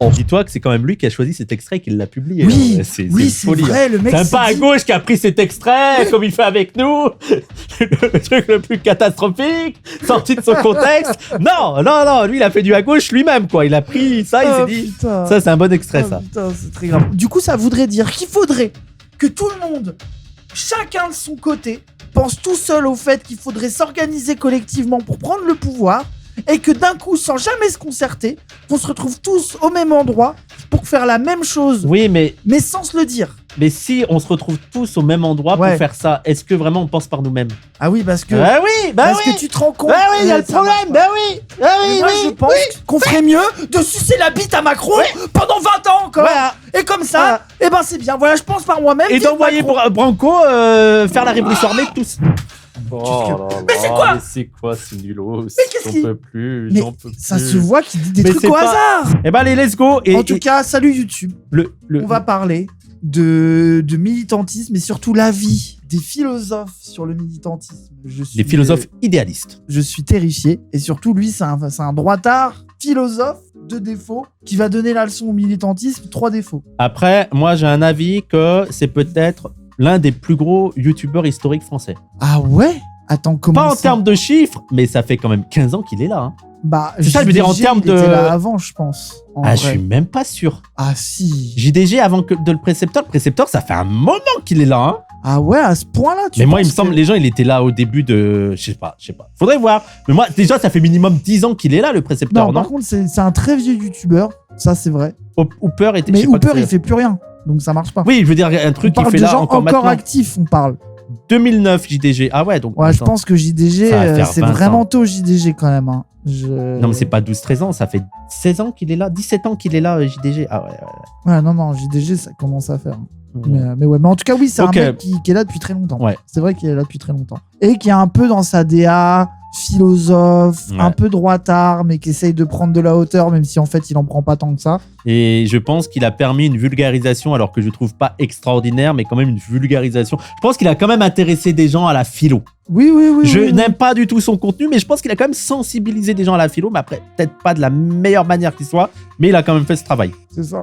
Dis-toi que c'est quand même lui qui a choisi cet extrait et qui l'a publié. Oui, c'est vrai, hein. le mec. C'est pas à gauche qui a pris cet extrait, comme il fait avec nous. Le truc le plus catastrophique, sorti de son contexte. Non, lui, il a fait du à gauche lui-même, quoi. Il a pris ça, il s'est dit, putain. Ça, c'est un bon extrait, ça. Putain, c'est très grave. Du coup, ça voudrait dire qu'il faudrait que tout le monde, chacun de son côté, pense tout seul au fait qu'il faudrait s'organiser collectivement pour prendre le pouvoir et que d'un coup, sans jamais se concerter, qu'on se retrouve tous au même endroit pour faire la même chose. Oui, mais sans se le dire. Mais si on se retrouve tous au même endroit pour faire ça, est-ce que vraiment on pense par nous-mêmes? Ah oui, parce que... parce que tu te rends compte... il y a le problème, je pense qu'on ferait mieux de sucer la bite à Macron pendant 20 ans encore. Voilà. Et comme ça, c'est bien. Voilà, je pense par moi-même. Et d'envoyer Branco faire la révolution armée tous. Mais c'est quoi? Mais c'est quoi ce nulot? Mais qu'est-ce qu'il... J'en peux plus. Ça se voit qu'il dit des trucs au hasard. Eh ben allez, let's go. En tout cas, salut YouTube. On va parler de militantisme et surtout l'avis des philosophes sur le militantisme. Des philosophes idéalistes. Je suis terrifié. Et surtout, lui, c'est un droitard philosophe de défaut qui va donner la leçon au militantisme. 3 défauts. Après, moi, j'ai un avis que c'est peut-être l'un des plus gros youtubeurs historiques français. Ah ouais? Attends, comment Pas en termes de chiffres, mais ça fait quand même 15 ans qu'il est là. Hein. Bah, c'est ça, je veux dire en termes de... Il était là avant, je pense. Je suis même pas sûr. Ah si. JDG avant de le précepteur. Le précepteur, ça fait un moment qu'il est là. Hein. Ah ouais, à ce point-là, Mais moi, il me semble, les gens, il était là au début de... Je sais pas. Faudrait voir. Mais moi, déjà, ça fait minimum 10 ans qu'il est là, le précepteur, non? Par contre, c'est un très vieux youtubeur. Ça, c'est vrai. Hooper était... Mais Hooper, il fait plus rien. Donc ça marche pas. Oui, je veux dire, un truc qui fait là encore maintenant. Actif, on parle. 2009, JDG. Ah ouais, donc... Ouais, je pense que JDG, c'est vraiment tôt, JDG, quand même. Hein. Non, mais c'est pas 12-13 ans, ça fait 16 ans qu'il est là, 17 ans qu'il est là, JDG. Ah ouais. Ouais, non, JDG, ça commence à faire. Mais en tout cas, oui, c'est un mec qui est là depuis très longtemps. Ouais. C'est vrai qu'il est là depuis très longtemps. Et qui est un peu dans sa DA, philosophe, un peu droitard, mais qui essaye de prendre de la hauteur, même si en fait, il en prend pas tant que ça. Et je pense qu'il a permis une vulgarisation, alors que je trouve pas extraordinaire, mais quand même une vulgarisation. Je pense qu'il a quand même intéressé des gens à la philo. Oui. Je n'aime pas du tout son contenu, mais je pense qu'il a quand même sensibilisé des gens à la philo, mais après, peut-être pas de la meilleure manière qu'il soit, mais il a quand même fait ce travail. C'est ça.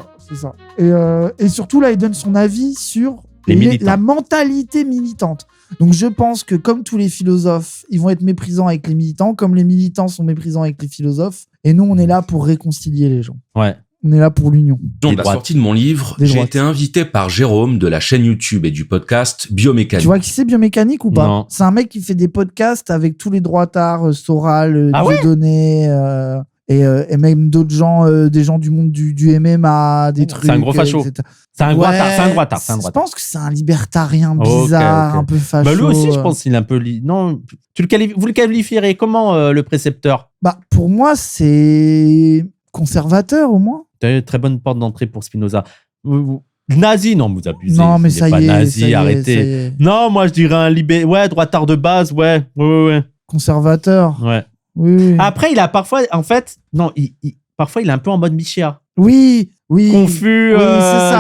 Et surtout, là, il donne son avis sur la mentalité militante. Donc, je pense que comme tous les philosophes, ils vont être méprisants avec les militants, comme les militants sont méprisants avec les philosophes. Et nous, on est là pour réconcilier les gens. Ouais. On est là pour l'union. Donc, la sortie de mon livre, j'ai été invité par Jérôme de la chaîne YouTube et du podcast Biomécanique. Tu vois qui c'est Biomécanique ou pas? Non. C'est un mec qui fait des podcasts avec tous les droitards, Soral, Dieudonné, et même d'autres gens, des gens du monde du MMA, des trucs. C'est un gros facho. C'est un droitard. Je pense que c'est un libertarien bizarre, un peu facho. Bah lui aussi, je pense qu'il est un peu... Non, vous le qualifierez comment, le précepteur? Bah, pour moi, c'est conservateur, au moins. T'as une très bonne porte d'entrée pour Spinoza. Nazi, non, vous abusez. Non, mais ça y est. Nazi, arrêtez. Non, moi, je dirais un droitard de base, ouais. Conservateur. Ouais. Oui. Après, il a parfois, en fait, parfois, il est un peu en mode Michéa. Oui. Confus,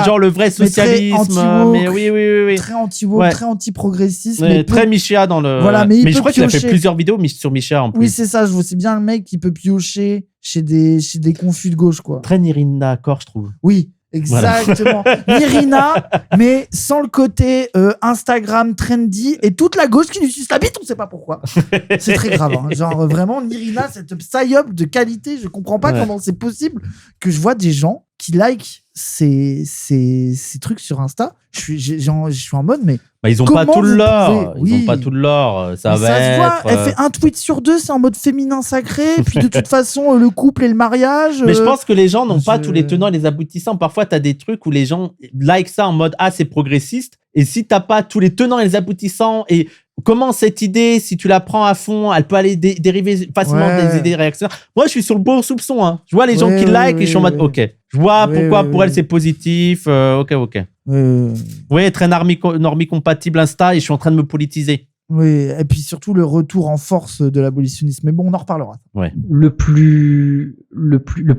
genre le vrai socialisme. Mais oui. Très anti-woke, très anti-progressiste. Mais très Michéa dans le... Voilà, mais je crois qu'il a fait plusieurs vidéos sur Michéa en plus. Oui, c'est ça, c'est bien le mec qui peut piocher chez des confus de gauche, quoi. Très Nirina Accord, je trouve. Oui. Exactement. Voilà. Nirina, mais sans le côté Instagram trendy et toute la gauche qui lui suce la bite, on sait pas pourquoi. C'est très grave. Hein. Genre vraiment, Nirina, cette psyop de qualité, je comprends pas comment c'est possible que je vois des gens qui like ces trucs sur Insta. Je suis en mode, mais. Bah, ils ont pas tout le lore. Ils ont pas tout le lore. Ça va se voit. Elle fait un tweet sur 2, c'est en mode féminin sacré. Puis de toute façon, le couple et le mariage. Mais je pense que les gens n'ont pas tous les tenants et les aboutissants. Parfois, tu as des trucs où les gens like ça en mode c'est progressiste. Et si t'as pas tous les tenants et les aboutissants et comment cette idée, si tu la prends à fond, elle peut aller dériver facilement des idées réactionnaires. Moi, je suis sur le bon soupçon. Hein. Je vois les gens qui like et je suis en mode OK. Je vois pourquoi pour elle c'est positif. OK. Oui, très normie compatible Insta et je suis en train de me politiser. Oui, et puis surtout le retour en force de l'abolitionnisme. Mais bon, on en reparlera. Ouais. Le plus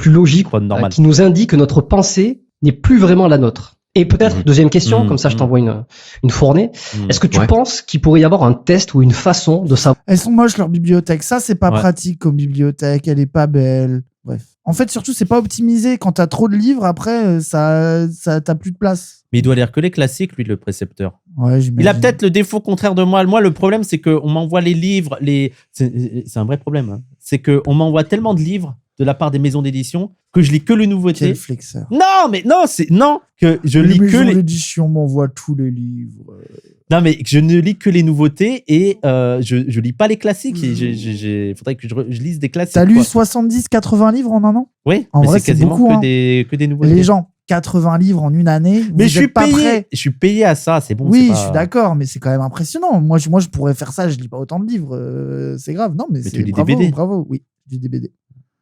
logique, qui nous indique que notre pensée n'est plus vraiment la nôtre. Et peut-être, deuxième question, comme ça je t'envoie une fournée. Est-ce que tu penses qu'il pourrait y avoir un test ou une façon de savoir? Elles sont moches, leurs bibliothèques. Ça, c'est pas pratique comme bibliothèque. Elle est pas belle. Bref. En fait, surtout, c'est pas optimisé. Quand t'as trop de livres, après, t'as plus de place. Mais il doit lire que les classiques, lui, le précepteur. Ouais, j'imagine. Il a peut-être le défaut contraire de moi. Moi, le problème, c'est qu'on m'envoie les livres. C'est un vrai problème. Hein. C'est qu'on m'envoie tellement de livres de la part des maisons d'édition que je lis que les nouveautés. Quel flexeur. Non, que je lis que les... Les maisons d'édition m'envoient tous les livres. Non, mais je ne lis que les nouveautés et je lis pas les classiques. Il faudrait que je lise des classiques. T'as lu 70-80 livres en un an? Oui, en mais vrai, c'est quasiment beaucoup, que des nouveautés. Les gens, 80 livres en une année. Mais je suis payé à ça, c'est bon. Oui, je suis d'accord, mais c'est quand même impressionnant. Moi, je pourrais faire ça, je lis pas autant de livres. C'est grave. Non, mais tu lis bravo, des BD. Bravo, oui, je lis des BD.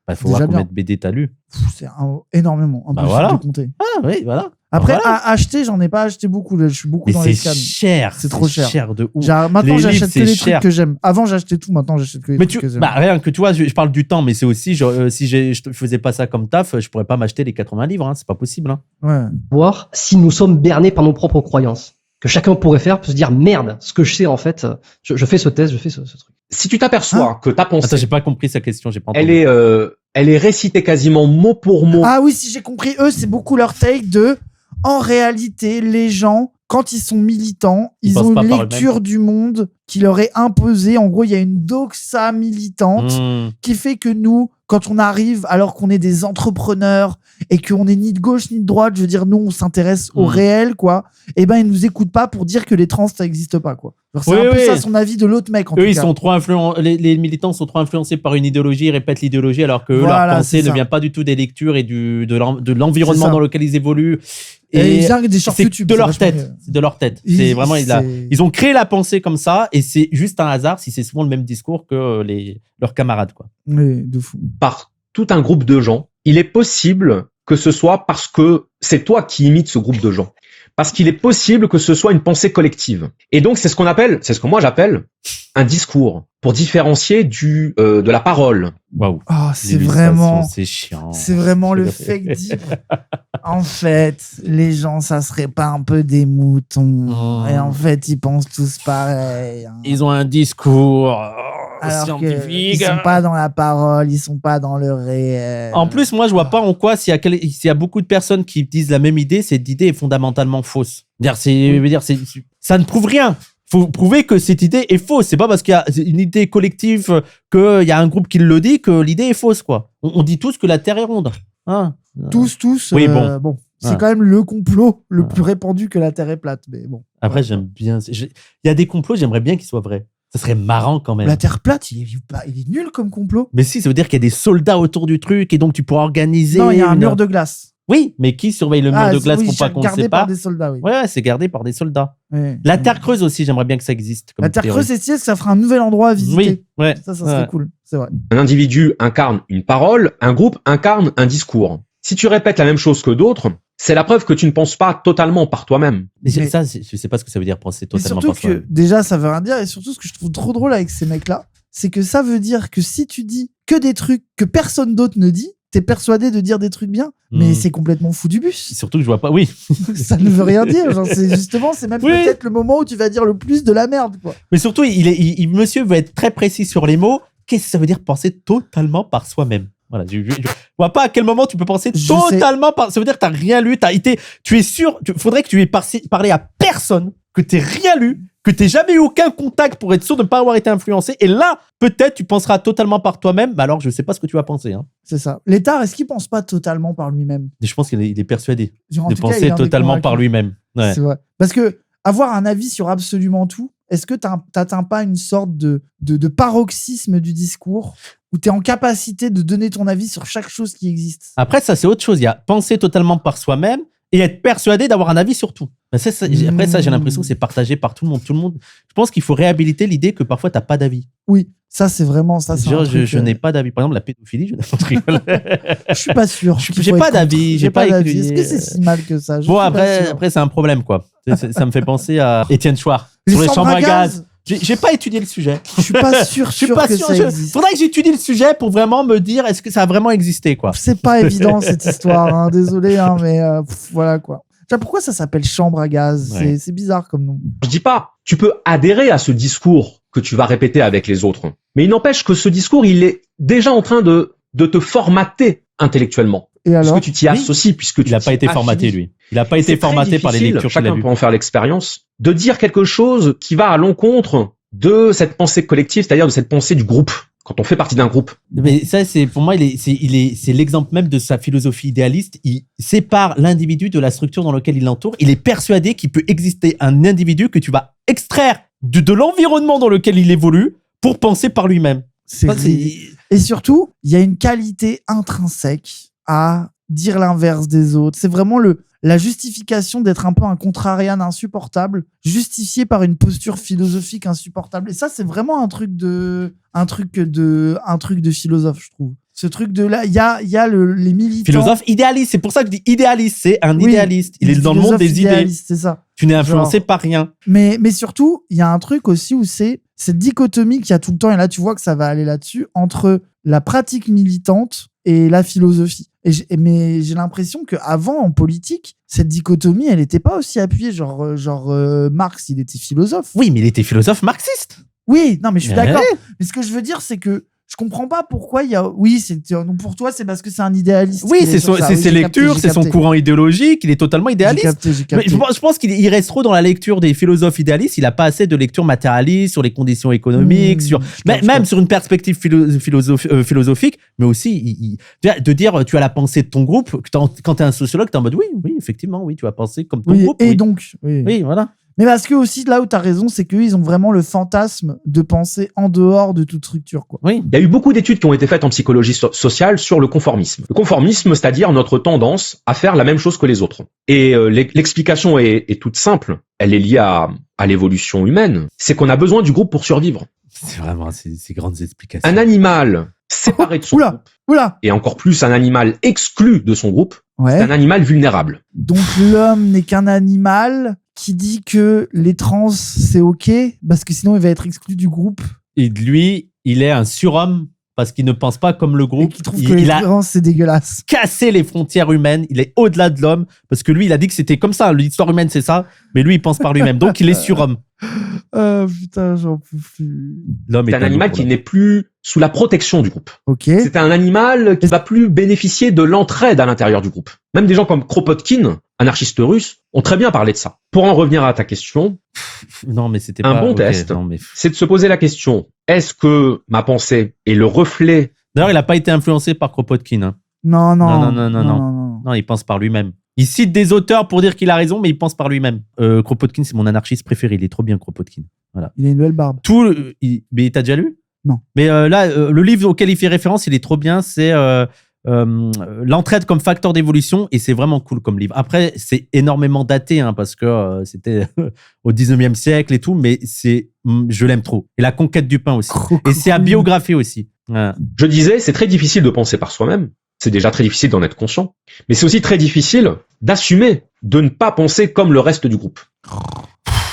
Il faut voir combien de BD t'as lu. C'est énormément. Voilà. De compter. Ah oui, voilà. Après, à acheter, j'en ai pas acheté beaucoup. Je suis beaucoup dans les scans. C'est cher. C'est trop cher. C'est cher de ouf. Maintenant, j'achète que les trucs que j'aime. Avant, j'achetais tout. Maintenant, j'achète que les trucs que j'aime. Rien que tu vois, je parle du temps, mais c'est aussi, si je faisais pas ça comme taf, je pourrais pas m'acheter les 80 livres. Hein, c'est pas possible. Hein. Ouais. Voir si nous sommes bernés par nos propres croyances. Que chacun pourrait faire, peut se dire merde, ce que je sais en fait, je fais ce test, je fais ce truc. Si tu t'aperçois que ta pensée... Attends, j'ai pas compris sa question, j'ai pas entendu. Elle est récitée quasiment mot pour mot. Ah oui, si j'ai compris, eux, c'est beaucoup leur take de... En réalité, les gens, quand ils sont militants, ils ont une lecture du monde qui leur est imposée. En gros, il y a une doxa militante qui fait que nous, quand on arrive, alors qu'on est des entrepreneurs et qu'on est ni de gauche ni de droite, je veux dire, nous, on s'intéresse au réel, quoi. Et ben, ils nous écoutent pas pour dire que les trans, ça n'existe pas, quoi. C'est un peu ça son avis de l'autre mec, en tout cas. Ils sont trop les militants sont trop influencés par une idéologie, ils répètent l'idéologie, alors que leur pensée ne vient pas du tout des lectures et de l'environnement dans lequel ils évoluent. Et ils viennent des shorts YouTube. C'est de leur tête. C'est vraiment, ils ont créé la pensée comme ça, et c'est juste un hasard si c'est souvent le même discours que leurs camarades, quoi. Oui, de fou. Par tout un groupe de gens, il est possible que ce soit parce que c'est toi qui imites ce groupe de gens. Parce qu'il est possible que ce soit une pensée collective. Et donc, c'est ce que moi j'appelle un discours, pour différencier de la parole. Waouh. Oh, c'est vraiment... C'est chiant. C'est vraiment le fake deep. En fait, les gens, ça serait pas un peu des moutons. Et en fait, ils pensent tous pareil. Hein. Ils ont un discours scientifique. Ils sont pas dans la parole, ils sont pas dans le réel. En plus, moi, je vois pas en quoi, s'il y a beaucoup de personnes qui disent la même idée, cette idée est fondamentalement fausse. Ça ne prouve rien. Faut prouver que cette idée est fausse. C'est pas parce qu'il y a une idée collective, qu'il y a un groupe qui le dit, que l'idée est fausse, quoi. On dit tous que la Terre est ronde. Hein. Tous. Oui, bon. C'est quand même le complot le plus répandu que la Terre est plate. Mais bon. Après, j'aime bien. Il y a des complots, j'aimerais bien qu'ils soient vrais. Ça serait marrant quand même. La Terre plate, il est nul comme complot. Mais si, ça veut dire qu'il y a des soldats autour du truc et donc tu pourras organiser. Non, il y a un mur de glace. Oui, mais qui surveille le mur de glace qu'on ne sait pas? Gardé par des soldats, oui. Ouais, c'est gardé par des soldats. Ouais. La Terre creuse aussi, j'aimerais bien que ça existe. La Terre creuse, c'est stylé, ça fera un nouvel endroit à visiter. Oui, ouais. Ça serait cool, c'est vrai. Un individu incarne une parole, un groupe incarne un discours. Si tu répètes la même chose que d'autres, c'est la preuve que tu ne penses pas totalement par toi-même. Mais ça, je sais pas ce que ça veut dire penser totalement par soi-même. Surtout que, déjà, ça veut rien dire. Et surtout, ce que je trouve trop drôle avec ces mecs-là, c'est que ça veut dire que si tu dis que des trucs que personne d'autre ne dit, t'es persuadé de dire des trucs bien, mais c'est complètement fou du bus. Surtout que je vois pas, oui. Ça ne veut rien dire. Genre, c'est même peut-être le moment où tu vas dire le plus de la merde, quoi. Mais surtout, monsieur veut être très précis sur les mots. Qu'est-ce que ça veut dire penser totalement par soi-même? Voilà, je vois pas à quel moment tu peux penser totalement par. Ça veut dire que t'as rien lu, tu es sûr. Faudrait que tu aies parlé à personne, que t'aies rien lu, que t'aies jamais eu aucun contact pour être sûr de ne pas avoir été influencé. Et là, peut-être tu penseras totalement par toi-même. Mais alors, je sais pas ce que tu vas penser. Hein. C'est ça. L'état, est-ce qu'il pense pas totalement par lui-même? Je pense qu'il est persuadé de penser totalement par lui-même. Ouais. C'est vrai. Parce que avoir un avis sur absolument tout, est-ce que t'atteins pas une sorte de paroxysme du discours où tu es en capacité de donner ton avis sur chaque chose qui existe? Après, ça, c'est autre chose. Il y a penser totalement par soi-même et être persuadé d'avoir un avis sur tout. Après, ça, j'ai l'impression que c'est partagé par tout le monde. Je pense qu'il faut réhabiliter l'idée que parfois, tu n'as pas d'avis. Oui, ça, c'est vraiment ça. Je n'ai pas d'avis. Par exemple, la pédophilie, je suis pas sûr. J'ai pas d'avis. J'ai pas d'avis. Est-ce que c'est si mal que ça? Bon, après, c'est un problème, quoi. Ça me fait penser à Étienne Chouard sur les chambres à gaz. J'ai pas étudié le sujet. Je suis pas sûr que ça existe. Faudrait que j'étudie le sujet pour vraiment me dire est-ce que ça a vraiment existé, quoi. C'est pas évident cette histoire, hein. Désolé, hein, mais voilà, quoi. Pourquoi ça s'appelle chambre à gaz? Ouais. C'est bizarre comme nom. Je dis pas, tu peux adhérer à ce discours que tu vas répéter avec les autres. Mais il n'empêche que ce discours, il est déjà en train de te formater intellectuellement. Et alors, parce que tu t'y associes, puisque il n'a pas été formaté, lui. Il n'a pas été formaté par les lectures. Chacun peut en faire l'expérience de dire quelque chose qui va à l'encontre de cette pensée collective, c'est-à-dire de cette pensée du groupe. Quand on fait partie d'un groupe. Mais ça, c'est pour moi, c'est l'exemple même de sa philosophie idéaliste. Il sépare l'individu de la structure dans laquelle il l'entoure. Il est persuadé qu'il peut exister un individu que tu vas extraire de l'environnement dans lequel il évolue pour penser par lui-même. Et surtout, il y a une qualité intrinsèque à dire l'inverse des autres. C'est vraiment la justification d'être un peu un contrarian insupportable, justifié par une posture philosophique insupportable. Et ça, c'est vraiment un truc de philosophe, je trouve. Ce truc de là, il y a les militants. Philosophe idéaliste, c'est pour ça que je dis idéaliste, c'est un idéaliste. Il est dans le monde des idées. C'est ça. Tu n'es influencé par rien. Mais surtout, il y a un truc aussi où c'est cette dichotomie qu'il y a tout le temps, et là tu vois que ça va aller là-dessus, entre la pratique militante et la philosophie. Mais j'ai l'impression qu'avant, en politique, cette dichotomie, elle n'était pas aussi appuyée. Genre Marx, il était philosophe. Oui, mais il était philosophe marxiste. Oui, non, mais je suis d'accord. Mais ce que je veux dire, c'est que je comprends pas pourquoi il y a. Oui, pour toi, c'est parce que c'est un idéaliste. Oui, c'est ses lectures, c'est son courant idéologique. Il est totalement idéaliste. J'ai capté. Mais je pense qu'il reste trop dans la lecture des philosophes idéalistes. Il a pas assez de lecture matérialiste sur les conditions économiques, même sur une perspective philosophique, mais aussi de dire tu as la pensée de ton groupe. Quand tu es un sociologue, tu es en mode oui, effectivement, oui, tu vas penser comme ton groupe. Et donc, oui, voilà. Mais parce que aussi, là où tu as raison, c'est qu'eux, ils ont vraiment le fantasme de penser en dehors de toute structure, quoi. Oui. Il y a eu beaucoup d'études qui ont été faites en psychologie sociale sur le conformisme. Le conformisme, c'est-à-dire notre tendance à faire la même chose que les autres. Et l'explication est toute simple. Elle est liée à l'évolution humaine. C'est qu'on a besoin du groupe pour survivre. C'est vraiment ces grandes explications. Un animal séparé de son groupe, et encore plus un animal exclu de son groupe, c'est un animal vulnérable. Donc l'homme n'est qu'un animal qui dit que les trans, c'est OK, parce que sinon, il va être exclu du groupe. Et lui, il est un surhomme parce qu'il ne pense pas comme le groupe. Et qui trouve que les trans, c'est dégueulasse. Cassé les frontières humaines. Il est au-delà de l'homme parce que lui, il a dit que c'était comme ça. L'histoire humaine, c'est ça. Mais lui, il pense par lui-même. Donc, il est surhomme. Putain, j'en peux plus. L'homme est un animal qui n'est plus sous la protection du groupe. OK. C'est un animal qui va plus bénéficier de l'entraide à l'intérieur du groupe. Même des gens comme Kropotkin, anarchiste russe, ont très bien parlé de ça. Pour en revenir à ta question, non, mais c'était un bon test, c'est de se poser la question, est-ce que ma pensée est le reflet... D'ailleurs, il n'a pas été influencé par Kropotkin. Hein. Non, il pense par lui-même. Il cite des auteurs pour dire qu'il a raison, mais il pense par lui-même. Kropotkin, c'est mon anarchiste préféré. Il est trop bien, Kropotkin. Voilà. Il a une belle barbe. Mais t'as déjà lu? Non. Mais là, le livre auquel il fait référence, il est trop bien. C'est l'entraide comme facteur d'évolution, et c'est vraiment cool comme livre. Après, c'est énormément daté, hein, parce que c'était au 19e siècle et tout, mais je l'aime trop. Et La conquête du pain aussi. Et c'est à biographie aussi. Voilà. Je disais, c'est très difficile de penser par soi-même. C'est déjà très difficile d'en être conscient. Mais c'est aussi très difficile d'assumer de ne pas penser comme le reste du groupe.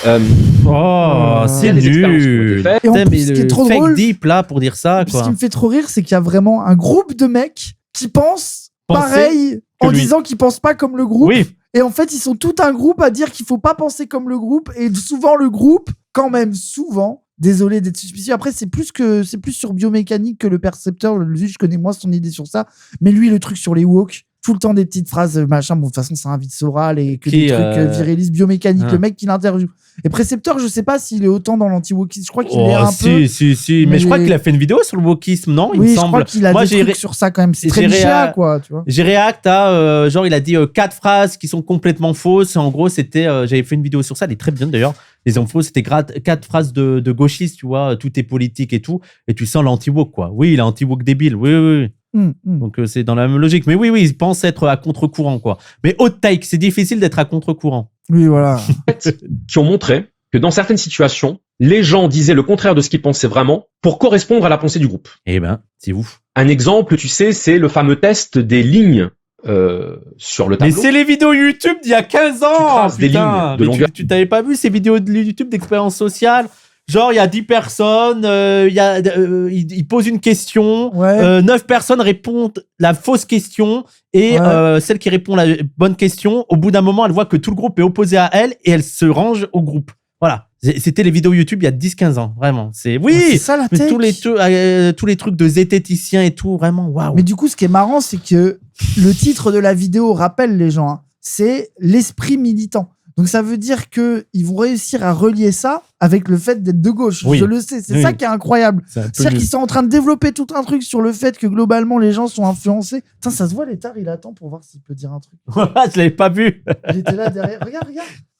C'est nul. Et en plus, ce qui est trop drôle, deep là pour dire ça, quoi. Ce qui me fait trop rire, c'est qu'il y a vraiment un groupe de mecs qui pensent pareil en disant qu'ils pensent pas comme le groupe. Oui. Et en fait, ils sont tout un groupe à dire qu'il faut pas penser comme le groupe. Et souvent, le groupe, quand même souvent, désolé d'être suspicieux. Après, c'est plus sur biomécanique que le percepteur. Lui, je connais moins son idée sur ça. Mais lui, le truc sur les woke, tout le temps des petites phrases, machin. Bon, de toute façon, c'est un vide Soral et que des trucs virilistes biomécaniques. Le mec qui l'interviewe. Et Précepteur, je sais pas s'il est autant dans l'anti-wokisme. Je crois qu'il est un peu. Si. Mais je crois qu'il a fait une vidéo sur le wokisme, non? Il me semble. Je crois qu'il a des trucs sur ça quand même. C'est très Michéa, quoi, tu vois. J'ai réact à, genre, il a dit 4 phrases qui sont complètement fausses. En gros, c'était, j'avais fait une vidéo sur ça. Elle est très bien d'ailleurs. Les infos, c'était 4 phrases de gauchistes, tu vois. Tout est politique et tout. Et tu sens l'anti-woke, quoi. Oui, il est anti-woke débile. Oui. Donc, c'est dans la même logique. Mais oui, il pense être à contre-courant, quoi. Mais hot take, c'est difficile d'être à contre-courant. Oui, voilà. Qui ont montré que dans certaines situations, les gens disaient le contraire de ce qu'ils pensaient vraiment pour correspondre à la pensée du groupe. Eh ben, c'est ouf. Un exemple, tu sais, c'est le fameux test des lignes sur le tableau. Mais c'est les vidéos YouTube d'il y a 15 ans. Tu traces des lignes de longueur. Tu t'avais pas vu ces vidéos de YouTube d'expérience sociale? Genre, il y a 10 personnes, ils posent une question, 9 personnes répondent la fausse question, et celle qui répond la bonne question, au bout d'un moment, elle voit que tout le groupe est opposé à elle, et elle se range au groupe. Voilà. C'était les vidéos YouTube il y a 10-15 ans, vraiment. C'est C'est ça la mais tech. tous les trucs de zététiciens et tout, vraiment, waouh. Mais du coup, ce qui est marrant, c'est que le titre de la vidéo rappelle les gens. Hein. C'est l'esprit militant. Donc ça veut dire que ils vont réussir à relier ça avec le fait d'être de gauche. Oui. Je le sais, c'est Oui. ça qui est incroyable. C'est-à-dire nul. qu'ils sont en train de développer tout un truc sur le fait que globalement les gens sont influencés. Putain, ça se voit, l'étard, il attend pour voir s'il peut dire un truc. Je l'avais pas vu. Il était là derrière.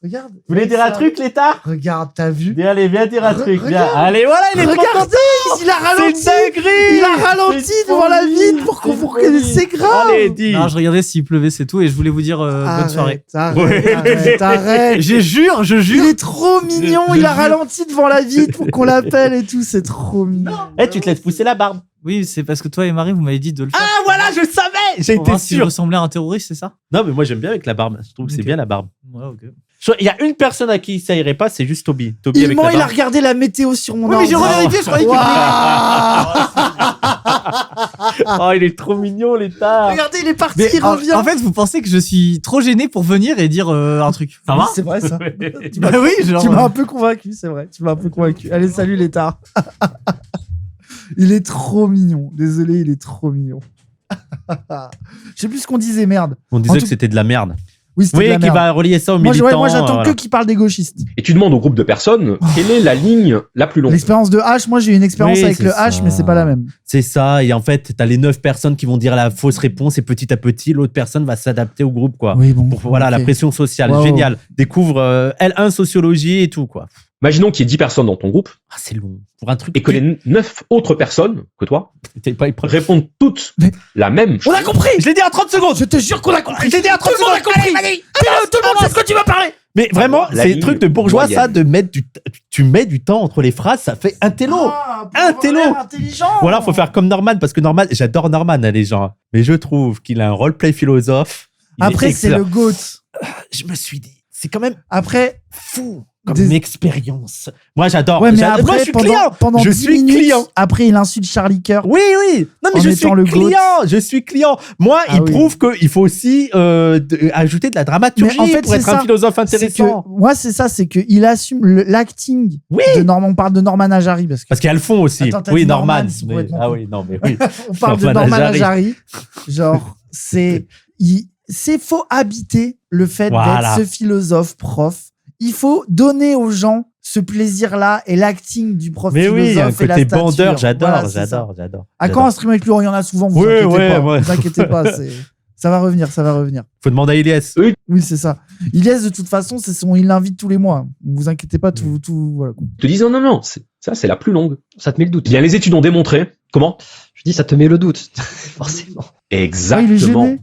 Regarde. Vous voulez dire un truc, l'état? Regarde, t'as vu? Allez, viens dire un truc. Viens. Regarde. Allez, voilà, il est trop Regardez, content. il a ralenti. C'est une dinguerie. Il a ralenti C'est devant trop la mignon. vitre pour qu'on c'est grave. Allez, dis. Non, je regardais s'il pleuvait, c'est tout, et je voulais vous dire bonne soirée. Arrête. Je jure. Il est trop mignon, il a ralenti devant la vitre pour qu'on l'appelle et tout, c'est trop mignon. Eh, tu te laisses pousser la barbe. Oui, c'est parce que toi et Marie, vous m'avez dit de le faire. Ah, voilà, je savais. J'ai Pour été voir si je sûr. ressemblais à un terroriste, c'est ça? Non, mais moi, j'aime bien avec la barbe. Je trouve que c'est Ok. bien la barbe. Ouais, ok. Il y a une personne à qui ça irait pas, c'est juste Toby. Toby Il avec ment, la il a barbe. regardé la météo sur mon Oui, mais j'ai ordi. revérifié, je croyais qu'il Oh, il est trop mignon, l'état. Regardez, il est parti, Mais il revient. en fait, vous pensez que je suis trop gêné pour venir et dire un truc. Ça va? C'est vrai ça. Bah oui, genre. Tu m'as un peu convaincu, c'est vrai. Tu m'as un peu convaincu. Allez, salut l'état. Il est trop mignon. Désolé, il est trop mignon. Je sais plus ce qu'on disait, merde. On En disait tout- que c'était de la merde. Oui, c'était de Oui, la qui merde. va relier ça aux Moi, militants. moi j'attends voilà. que qu'il parle des gauchistes. Et tu demandes au groupe de personnes quelle est la ligne la plus longue. L'expérience de H, moi j'ai eu une expérience Oui, avec c'est le ça. H, mais c'est pas la même. C'est ça. Et en fait, t'as les 9 personnes qui vont dire la fausse réponse et petit à petit, l'autre personne va s'adapter au groupe, quoi. Oui, bon. Pour, voilà, ok. la pression sociale. Wow. Génial. Découvre L1 sociologie et tout, quoi. Imaginons qu'il y ait 10 personnes dans ton groupe Ah, c'est long. Pour un truc. et que les 9 autres personnes que toi T'es pas répondent toutes Mais- la même On chose. a compris. Je l'ai dit en 30 secondes. Je te jure qu'on a compris. Je l'ai dit en 30 Tout le monde a secondes. compris. Dis-le, tout le monde sait ce que tu vas parler. Mais vraiment, La c'est ligne le truc de bourgeois, moyenne. ça, de mettre tu mets du temps entre les phrases, ça fait un télo. Ah, pour Un avoir télo. l'air intelligent. Voilà, faut faire comme Norman, parce que Norman, j'adore Norman, hein, les gens. Mais je trouve qu'il a un roleplay philosophe. Il est Après, c'est excellent. le GOAT. Je me suis dit, c'est quand même Après, fou comme Des- expérience. Moi, j'adore. ouais, mais Moi, après, je suis client. pendant Je 10 suis minutes, client. après, il insulte Charlie Kirk. Oui, oui. Non, mais En je suis étant le GOAT. client. Je suis client. Moi, Ah il oui. prouve qu'il faut aussi ajouter de la dramaturgie Mais en fait, pour c'est être ça. un philosophe C'est intéressant. que, moi, c'est ça, c'est qu'il assume l'acting Oui. de Norman. On parle de Norman Ajari parce que Parce qu'il y a le fond aussi. Attends, t'as Oui, dit Norman. Norman, c'est Mais- complètement ah con. oui, non, mais oui. on parle de Norman Norman Ajari. Ajari. Genre, c'est faut habiter le fait Voilà. d'être ce philosophe prof. Il faut donner aux gens ce plaisir-là et l'acting du prof Mais philosophe oui, il y a un et la côté stature. bandeur, j'adore, Voilà, c'est ça. j'adore. À quand un stream avec lui, il y en a souvent, vous Oui, inquiétez ouais, pas. ouais. Vous inquiétez pas, ça va revenir, ça va revenir. Faut demander à Elias. Oui, c'est ça. Ilyes, de toute façon, il l'invite tous les mois. Vous inquiétez pas, tout, voilà. Ils te disent non, ça c'est la plus longue. Ça te met le doute. Eh bien, les études ont démontré. Comment? Je dis, ça te met le doute. Forcément. Ah, il est Exactement. gêné.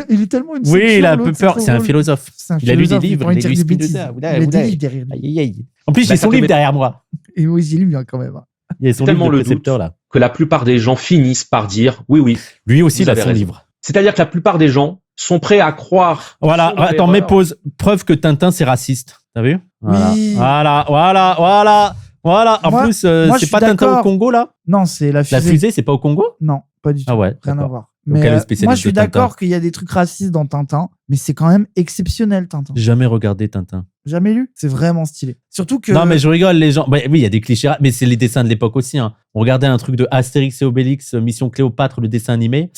Il est tellement une Oui, section, il a un l'autre, peu peur. trop C'est un drôle. philosophe. C'est un Il a lu des philosophe, livres, prend une il a lu série de Spinoza. bêtises. Oula, Il a des oula. livres derrière lui. Aïe, aïe, aïe. En plus, Bah, j'ai ça son te livre met- derrière moi. Et oui, j'ai lu hein, quand même. Il y a son Tellement livre de le doute. précepteur là. Que la plupart des gens finissent par dire oui. Lui aussi, Vous il a avez son raison. livre. C'est-à-dire que la plupart des gens sont prêts à croire. Voilà, qu'ils sont dans attends, l'erreur. mets pause. Preuve que Tintin, c'est raciste. T'as vu? Voilà. Oui. Voilà. En Moi- plus, moi, je c'est suis pas Tintin d'accord. au Congo là? Non, c'est la fusée. La fusée, c'est pas au Congo? Non, pas du tout. Ah ouais. Rien à d'accord. voir. Donc, Mais elle est spécialiste moi, je suis de Tintin. d'accord qu'il y a des trucs racistes dans Tintin, mais c'est quand même exceptionnel, Tintin. J'ai jamais regardé Tintin. Jamais lu. C'est vraiment stylé. Surtout que. Non, mais je rigole, les gens. Bah, oui, il y a des clichés, mais c'est les dessins de l'époque aussi. Hein. On regardait un truc de Astérix et Obélix, Mission Cléopâtre, le dessin animé.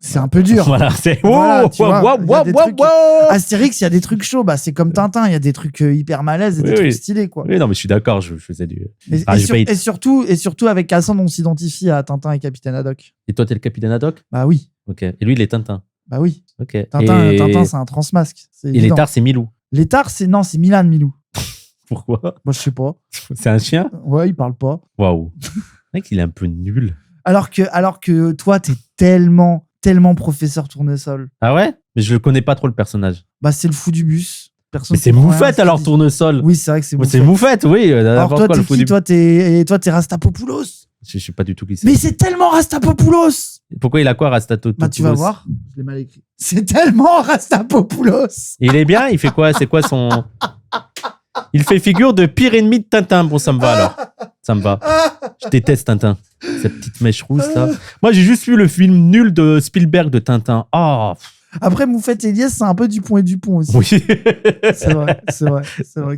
c'est un peu dur. Voilà, c'est. Voilà, Wow, tu vois, wow, il y a wow, des wow, trucs- wow. Astérix, il y a des trucs chauds. Bah, c'est comme Tintin. Il y a des trucs hyper malaises et des Oui, trucs oui. stylés, quoi. Oui, non, mais je suis d'accord, je faisais du. Et, Ah, et j'ai sur- pas été- et surtout, avec Cassandre, on s'identifie à Tintin et Capitaine Haddock. Et toi, t'es le capitaine Haddock? Bah oui. Ok. Et lui, il est Tintin. Bah oui. Ok. Tintin, et... Tintin, c'est un transmasque. C'est Et évident. l'étard, c'est Milou. L'étard, c'est Milan Milou. Pourquoi? Moi, je sais pas. C'est un chien? Ouais, il parle pas. Waouh. Le mec, il est un peu nul. Alors que toi, t'es tellement professeur Tournesol. Ah ouais? Mais je le connais pas trop, le personnage. Bah, c'est le fou du bus. Personne Mais c'est comprend rien à Moufette ce alors, qu'il dit. Tournesol. Oui, c'est vrai que c'est C'est Moufette. Moufette, oui. Alors N'importe toi, quoi, t'es le fou qui du- toi, t'es Rastapopoulos. Je sais pas du tout qui c'est. Mais c'est tellement Rastapopoulos. Pourquoi il a quoi, Rastato? Bah, tu vas voir. Je l'ai mal écrit. C'est tellement Rastapopoulos. Il est bien, il fait quoi? C'est quoi son. Il fait figure de pire ennemi de Tintin. Bon, ça me va alors. Ça me va. Je déteste Tintin. Cette petite mèche rousse là. Moi, j'ai juste vu le film nul de Spielberg de Tintin. Oh, Après, Moufette et Eliès, c'est un peu Dupont et Dupont aussi. Oui. C'est vrai que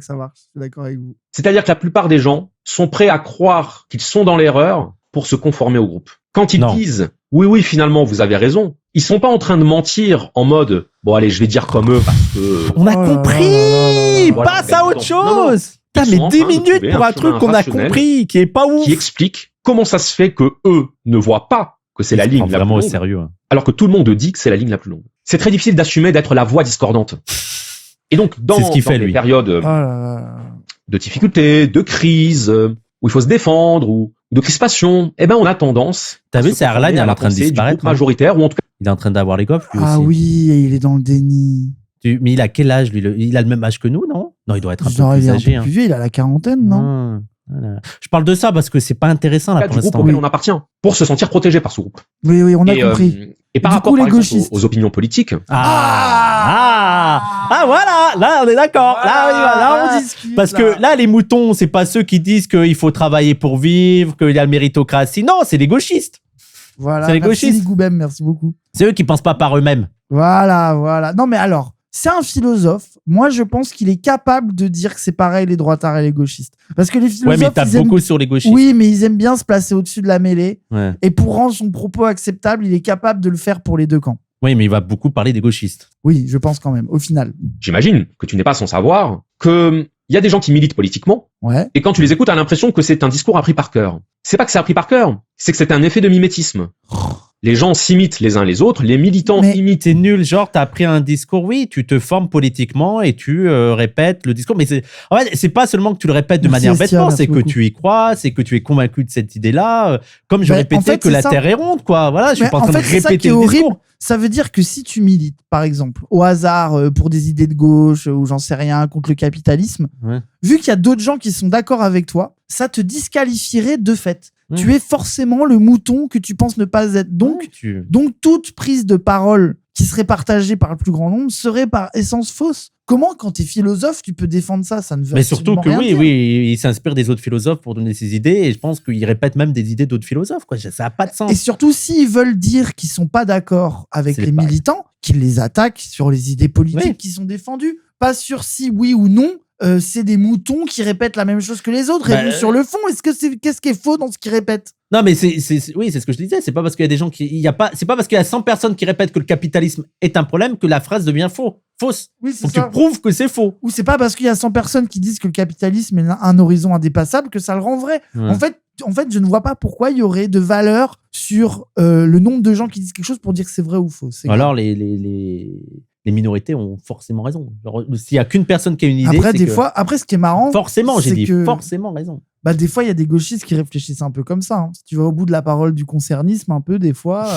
ça marche. Je suis d'accord avec vous. C'est-à-dire que la plupart des gens sont prêts à croire qu'ils sont dans l'erreur pour se conformer au groupe. Quand ils disent « oui, finalement, vous avez raison », ils sont pas en train de mentir en mode « bon, allez, je vais dire comme eux parce que… » On a compris. Passe à autre chose. Putain, mais 10 minutes pour un truc qu'on a compris, qui est pas ouf. Qui explique comment ça se fait que eux ne voient pas que c'est la ligne la plus longue. Vraiment au sérieux. Alors que tout le monde dit que c'est la ligne la plus longue. C'est très difficile d'assumer d'être la voix discordante. Et donc, dans les périodes de difficultés, de crise, où il faut se défendre, ou de crispation, on a tendance. T'as vu, c'est Arlan, il est en train de disparaître. Majoritaire, ou en tout cas. Il est en train d'avoir les gaufres, lui aussi. Ah oui, et il est dans le déni. Mais il a quel âge, lui? Il a le même âge que nous, non? Non, il doit être un peu plus âgé. Il est un peu plus vieux, il a la quarantaine, non? Voilà. Je parle de ça parce que c'est pas intéressant là pour l'instant. Du groupe auquel on appartient, pour se sentir protégé par ce groupe. Oui, on a compris. Et par rapport, par exemple, aux opinions politiques. Voilà, là on est d'accord. Là on discute. Parce que là les moutons, c'est pas ceux qui disent qu'il faut travailler pour vivre, qu'il y a la méritocratie. Non, c'est les gauchistes. Voilà. C'est les gauchistes. Goubem, merci beaucoup. C'est eux qui pensent pas par eux-mêmes. Voilà. Non mais alors. C'est un philosophe. Moi, je pense qu'il est capable de dire que c'est pareil les droitards et les gauchistes. Parce que les philosophes. Ouais, mais t'as beaucoup sur les gauchistes. Oui, mais ils aiment bien se placer au-dessus de la mêlée. Ouais. Et pour rendre son propos acceptable, il est capable de le faire pour les deux camps. Oui, mais il va beaucoup parler des gauchistes. Oui, je pense quand même, au final. J'imagine que tu n'es pas sans savoir que il y a des gens qui militent politiquement. Ouais. Et quand tu les écoutes, t'as l'impression que c'est un discours appris par cœur. C'est pas que c'est appris par cœur, c'est que c'est un effet de mimétisme. Les gens s'imitent les uns les autres, les militants imitent. C'est nul, genre t'as appris un discours, oui, tu te formes politiquement et tu répètes le discours, mais en fait, c'est pas seulement que tu le répètes de manière bêtement, c'est que tu y crois, c'est que tu es convaincu de cette idée-là, comme je répétais que la Terre est ronde, quoi. Voilà, je suis pas en train de répéter le discours. Ça veut dire que si tu milites, par exemple, au hasard pour des idées de gauche ou j'en sais rien, contre le capitalisme, vu qu'il y a d'autres gens qui sont d'accord avec toi, ça te disqualifierait de fait. Tu es forcément le mouton que tu penses ne pas être. Donc toute prise de parole qui serait partagée par le plus grand nombre serait par essence fausse. Comment, quand tu es philosophe, tu peux défendre ça? Ça ne veut Mais surtout que rien dire. il s'inspire des autres philosophes pour donner ses idées et je pense qu'il répète même des idées d'autres philosophes, quoi. Ça n'a pas de sens. Et surtout, s'ils veulent dire qu'ils sont pas d'accord avec les militants, qu'ils les attaquent sur les idées politiques qui sont défendues, pas sur si oui ou non. C'est des moutons qui répètent la même chose que les autres. Et sur le fond, qu'est-ce qui est faux dans ce qu'ils répètent? Non, mais c'est ce que je disais. C'est pas parce qu'il y a des gens c'est pas parce qu'il y a 100 personnes qui répètent que le capitalisme est un problème que la phrase devient fausse. Oui, c'est donc ça. tu prouves que c'est faux. Ou c'est pas parce qu'il y a 100 personnes qui disent que le capitalisme est un horizon indépassable que ça le rend vrai. Ouais. En fait, je ne vois pas pourquoi il y aurait de valeur sur le nombre de gens qui disent quelque chose pour dire que c'est vrai ou faux. Alors les minorités ont forcément raison. S'il y a qu'une personne qui a une idée, après, ce qui est marrant, forcément, forcément raison. Bah, des fois, il y a des gauchistes qui réfléchissent un peu comme ça. Hein. Si tu vas au bout de la parole du concernisme, un peu, des fois.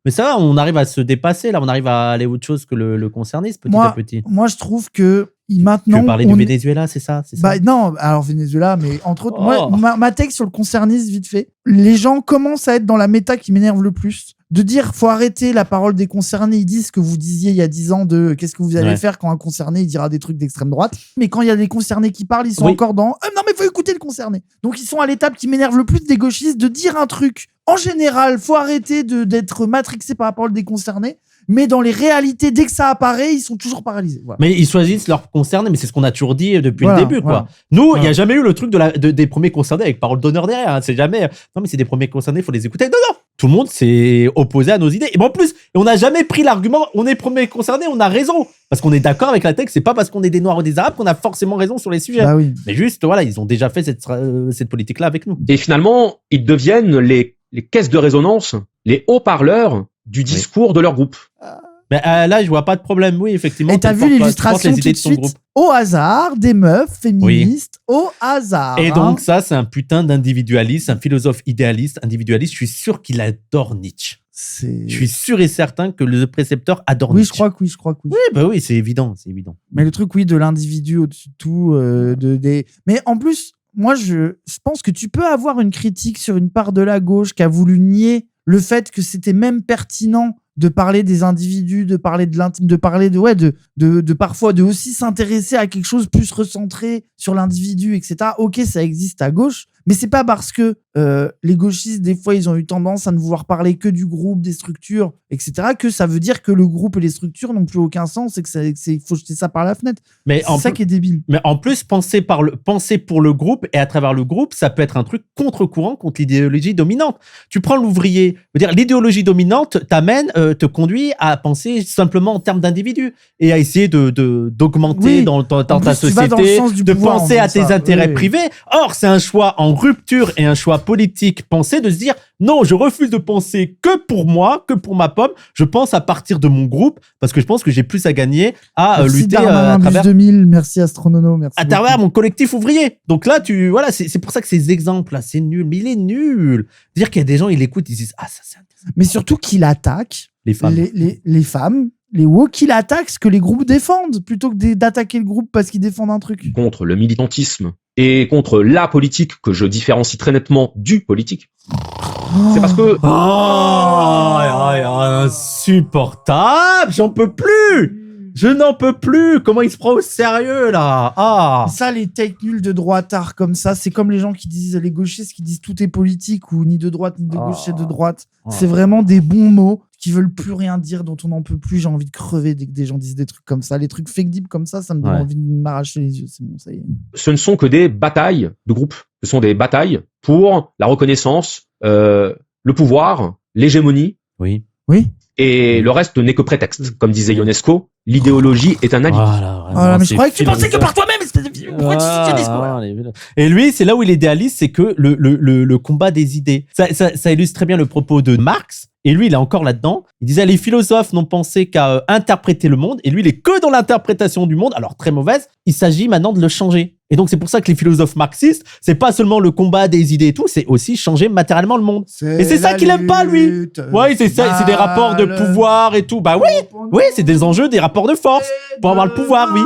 Mais ça va, on arrive à se dépasser. Là, on arrive à aller autre chose que le concernisme petit à petit. Moi, je trouve que maintenant. Tu veux parler du Venezuela, c'est ça? Bah, non, alors Venezuela, mais entre autres, moi, ma take sur le concernisme, vite fait. Les gens commencent à être dans la méta qui m'énerve le plus. De dire, faut arrêter la parole des concernés. Ils disent ce que vous disiez il y a 10 ans de qu'est-ce que vous allez faire quand un concerné il dira des trucs d'extrême droite. Mais quand il y a des concernés qui parlent, ils sont encore dans non, mais faut écouter le concerné. Donc ils sont à l'étape qui m'énerve le plus des gauchistes de dire un truc. En général, faut arrêter d'être matrixé par la parole des concernés. Mais dans les réalités, dès que ça apparaît, ils sont toujours paralysés. Voilà. Mais ils choisissent leurs concernés, mais c'est ce qu'on a toujours dit depuis le début, quoi. Nous, il n'y a jamais eu le truc des premiers concernés avec parole d'honneur derrière. Hein. C'est jamais. Non, mais c'est des premiers concernés, il faut les écouter. Non. Tout le monde s'est opposé à nos idées. Et en plus, on n'a jamais pris l'argument, on est premiers concernés, on a raison. Parce qu'on est d'accord avec la texte, c'est pas parce qu'on est des Noirs ou des Arabes qu'on a forcément raison sur les sujets. Bah oui. Mais juste, voilà, ils ont déjà fait cette politique-là avec nous. Et finalement, ils deviennent les caisses de résonance, les haut-parleurs du discours de leur groupe. Mais là, je vois pas de problème, oui, effectivement. Et t'as vu l'illustration tout de suite au hasard, des meufs féministes, au hasard. Et donc ça, c'est un putain d'individualiste, un philosophe idéaliste, individualiste. Je suis sûr qu'il adore Nietzsche. Je suis sûr et certain que le précepteur adore Nietzsche. Oui, je crois que oui. Oui, bah oui, c'est évident. Mais le truc, de l'individu au-dessus de tout, Mais en plus, moi, je pense que tu peux avoir une critique sur une part de la gauche qui a voulu nier le fait que c'était même pertinent de parler des individus, de parler de l'intime, de parler de parfois de aussi s'intéresser à quelque chose plus recentré sur l'individu, etc. Ok, ça existe à gauche, Mais c'est pas parce que les gauchistes, des fois, ils ont eu tendance à ne vouloir parler que du groupe, des structures, etc., que ça veut dire que le groupe et les structures n'ont plus aucun sens et qu'il faut jeter ça par la fenêtre. Mais c'est ça qui est débile. Mais en plus, penser pour le groupe et à travers le groupe, ça peut être un truc contre-courant contre l'idéologie dominante. Tu prends l'ouvrier, l'idéologie dominante te conduit à penser simplement en termes d'individus et à essayer d'augmenter dans ta société, de penser à tes intérêts privés. Or, c'est un choix en rupture et un choix politique pensé de se dire non, je refuse de penser que pour moi, que pour ma pomme. Je pense à partir de mon groupe parce que je pense que j'ai plus à gagner à lutter à travers 2000, merci Astronono, merci à travers mon collectif ouvrier. Donc là, c'est pour ça que ces exemples-là, c'est nul. Mais il est nul. Dire qu'il y a des gens, ils l'écoutent, ils disent ça c'est intéressant. Mais surtout qu'il attaque les femmes. Les femmes. Les woke, qu'il attaque ce que les groupes défendent plutôt que d'attaquer le groupe parce qu'ils défendent un truc. Contre le militantisme et contre la politique que je différencie très nettement du politique. C'est parce que... insupportable, j'en peux plus. Je n'en peux plus. Comment il se prend au sérieux, là? Ça, les takes nuls de droitards comme ça, c'est comme les gens qui disent, les gauchistes qui disent tout est politique ou ni de droite ni de gauche, c'est de droite. C'est vraiment des bons mots qui veulent plus rien dire, dont on n'en peut plus. J'ai envie de crever dès que des gens disent des trucs comme ça. Les trucs fake deep comme ça me donne envie de m'arracher les yeux. C'est bon, ça y est. Ce ne sont que des batailles de groupe. Ce sont des batailles pour la reconnaissance, le pouvoir, l'hégémonie. Oui. Et le reste n'est que prétexte. Comme disait Ionesco, l'idéologie est un alibi. Voilà, mais je croyais que tu pensais que par toi-même, espèce de Et lui, c'est là où il est idéaliste, c'est que le combat des idées. Ça illustre très bien le propos de Marx. Et lui, il est encore là-dedans. Il disait, les philosophes n'ont pensé qu'à interpréter le monde. Et lui, il est que dans l'interprétation du monde. Alors, très mauvaise. Il s'agit maintenant de le changer. Et donc, c'est pour ça que les philosophes marxistes, c'est pas seulement le combat des idées et tout, c'est aussi changer matériellement le monde. Et c'est ça qu'il aime pas, lui. Ouais, c'est ça. C'est des rapports de pouvoir et tout. Bah oui, c'est des enjeux, des rapports de force. Pour avoir le pouvoir, oui.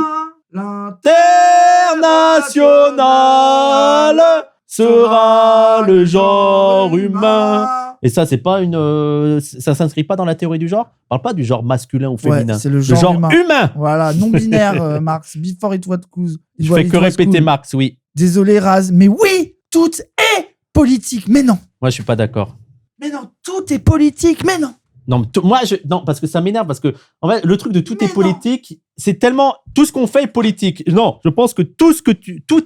L'international sera le genre humain. Et ça, c'est pas ça s'inscrit pas dans la théorie du genre. On parle pas du genre masculin ou féminin. C'est le genre humain. Voilà, non binaire, Marx. Before it was cool. Je fais que répéter Marx, oui. Désolé, Raz, mais oui, tout est politique. Mais non. Moi, je suis pas d'accord. Mais non, tout est politique. Mais non. Non, non, parce que ça m'énerve, parce que, en fait, le truc de tout est politique, c'est tellement, tout ce qu'on fait est politique. Non, je pense que tout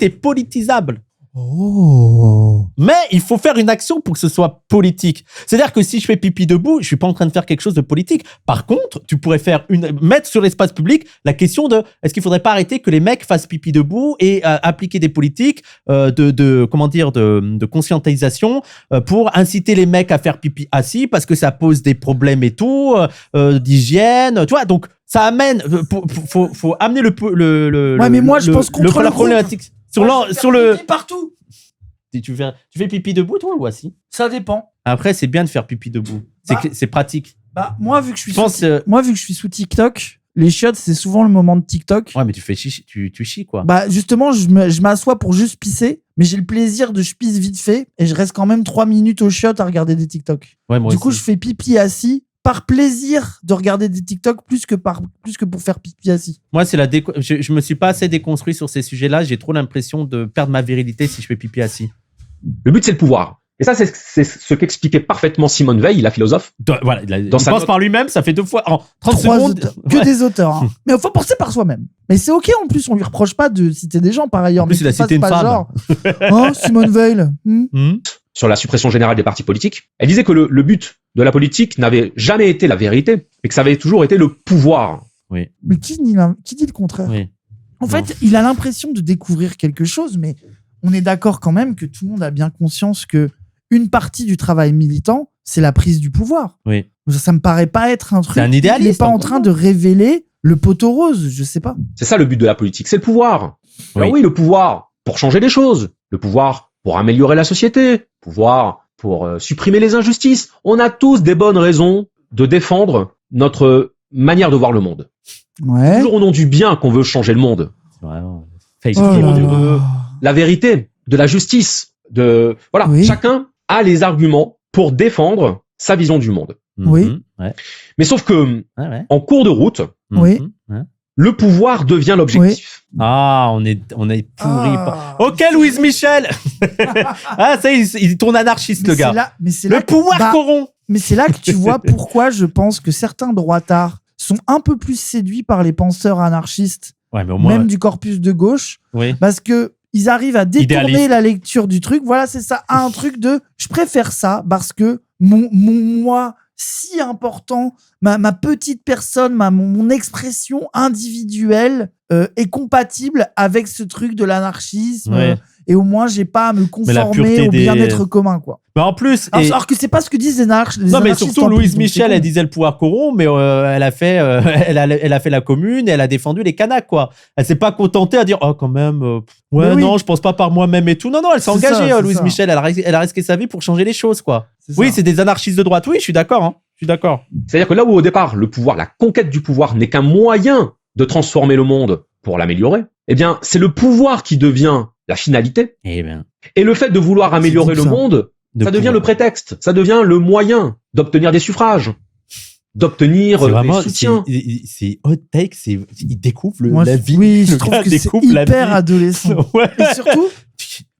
est politisable. Oh. Mais il faut faire une action pour que ce soit politique. C'est-à-dire que si je fais pipi debout, je suis pas en train de faire quelque chose de politique. Par contre, tu pourrais mettre sur l'espace public la question de est-ce qu'il faudrait pas arrêter que les mecs fassent pipi debout et appliquer des politiques de conscientisation pour inciter les mecs à faire pipi assis parce que ça pose des problèmes et tout d'hygiène, tu vois. Donc ça amène faut amener mais moi je pense contre la problématique. Sur le partout. Tu fais pipi debout toi ou assis? Ça dépend. Après c'est bien de faire pipi debout. C'est pratique. Moi vu que je suis sous TikTok, les chiottes c'est souvent le moment de TikTok. Ouais mais tu fais chichi, tu chies quoi. Justement je m'assois pour juste pisser, mais j'ai le plaisir de je pisse vite fait et je reste quand même 3 minutes aux chiottes à regarder des TikTok. Ouais, moi du aussi. coup je fais pipi assis. Par plaisir de regarder des TikTok plus que pour faire pipi assis. Moi, c'est je me suis pas assez déconstruit sur ces sujets-là. J'ai trop l'impression de perdre ma virilité si je fais pipi assis. Le but, c'est le pouvoir. Et ça, c'est ce qu'expliquait parfaitement Simone Veil, la philosophe. Il pense par lui-même, ça fait 2 fois en 30 secondes. Que des auteurs. Hein. Mais il faut penser par soi-même. Mais c'est ok en plus, on lui reproche pas de citer des gens par ailleurs. En plus, il a cité une femme. Simone Veil. Sur la suppression générale des partis politiques. Elle disait que le but de la politique n'avait jamais été la vérité, mais que ça avait toujours été le pouvoir. Oui. Mais qui dit le contraire? Oui. En fait, il a l'impression de découvrir quelque chose, mais on est d'accord quand même que tout le monde a bien conscience que une partie du travail militant, c'est la prise du pouvoir. Oui. Ça me paraît pas être un truc. C'est un idéaliste. Il n'est pas en train de révéler le poteau rose, je sais pas. C'est ça le but de la politique, c'est le pouvoir. Oui. Alors oui, le pouvoir pour changer les choses, le pouvoir pour améliorer la société, le pouvoir pour supprimer les injustices. On a tous des bonnes raisons de défendre notre manière de voir le monde. Ouais. C'est toujours au nom du bien qu'on veut changer le monde. C'est vraiment La vérité, de la justice, voilà. Oui. Chacun a les arguments pour défendre sa vision du monde. Oui. Ouais. Mais sauf que, en cours de route, Oui. le pouvoir devient l'objectif. Ah, on est pourri. Ok, Louise Michel. Ah, ça, il tourne anarchiste, le gars. Le pouvoir corrompt. Mais c'est là que tu vois pourquoi je pense que certains droitards sont un peu plus séduits par les penseurs anarchistes, mais au moins, même du corpus de gauche, parce que ils arrivent à détourner la lecture du truc. Voilà, c'est ça, un truc de je préfère ça parce que mon moi si important, ma petite personne, mon expression individuelle est compatible avec ce truc de l'anarchisme. Et au moins, j'ai pas à me conformer au bien-être commun, quoi. Mais en plus, alors que c'est pas ce que disent les anarchistes. Non, mais surtout, Louise Michel, elle disait le pouvoir corrompt, mais elle a fait la commune et elle a défendu les Kanaks, quoi. Elle s'est pas contentée à dire, oh, quand même, non, je pense pas par moi-même et tout. Non, elle s'est engagée, Louise Michel. Elle a risqué sa vie pour changer les choses, quoi. C'est des anarchistes de droite. Oui, je suis d'accord, C'est-à-dire que là où, au départ, le pouvoir, la conquête du pouvoir n'est qu'un moyen de transformer le monde pour l'améliorer, eh bien, c'est le pouvoir qui devient la finalité. Et le fait de vouloir améliorer le monde, ça devient le prétexte, ça devient le moyen d'obtenir des suffrages, d'obtenir des soutiens. C'est hot take, il découvre la vie. Oui, je trouve que c'est hyper adolescent. Et surtout,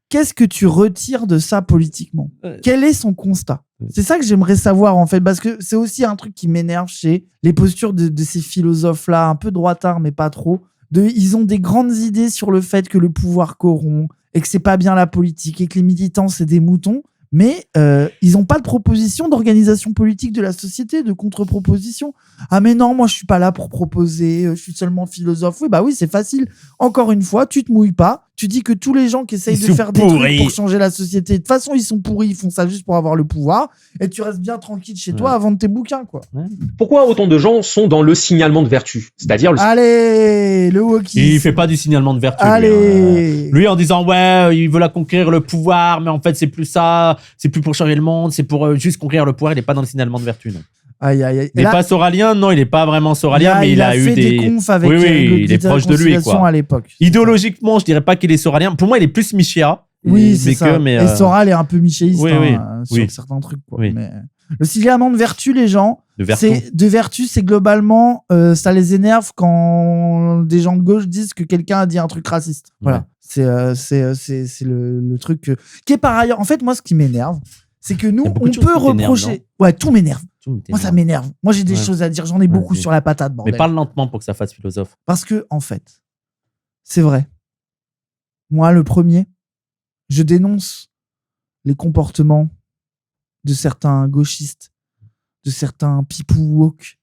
qu'est-ce que tu retires de ça politiquement ? Quel est son constat ? C'est ça que j'aimerais savoir, en fait, parce que c'est aussi un truc qui m'énerve chez les postures de ces philosophes-là, un peu droitards, mais pas trop. Ils ont des grandes idées sur le fait que le pouvoir corrompt et que c'est pas bien la politique et que les militants, c'est des moutons. Mais ils n'ont pas de proposition d'organisation politique de la société, de contre-proposition. Ah mais non, moi je suis pas là pour proposer, je suis seulement philosophe. Oui, bah oui, c'est facile. Encore une fois, tu te mouilles pas. Tu dis que tous les gens qui essayent de faire des trucs pour changer la société, de toute façon, ils sont pourris, ils font ça juste pour avoir le pouvoir. Et tu restes bien tranquille chez toi à vendre tes bouquins, quoi. Pourquoi autant de gens sont dans le signalement de vertu ? C'est-à-dire le wokisme. Il fait pas du signalement de vertu. Lui, en disant, il veut la conquérir le pouvoir, mais en fait, c'est plus ça. C'est plus pour changer le monde, c'est pour juste conquérir le pouvoir. Il est pas dans le signalement de vertu, non. Il n'est pas soralien, non, il n'est pas vraiment soralien, mais il a eu des confs avec il est proche de lui, quoi. À l'époque. Idéologiquement, je dirais pas qu'il est soralien. Pour moi, il est plus Michéa. Oui, c'est ça. Et Soral est un peu michéiste sur certains trucs, quoi. Mais le signalement de vertu, les gens, c'est globalement, ça les énerve quand des gens de gauche disent que quelqu'un a dit un truc raciste. Voilà. C'est le truc qui est par ailleurs. En fait, moi, ce qui m'énerve, c'est que nous, on peut reprocher. Tout m'énerve. Moi, ça m'énerve. Moi, j'ai des choses à dire. J'en ai beaucoup sur la patate, bordel. Mais parle lentement pour que ça fasse philosophe. Parce que, en fait, c'est vrai. Moi, le premier, je dénonce les comportements de certains gauchistes, de certains people woke,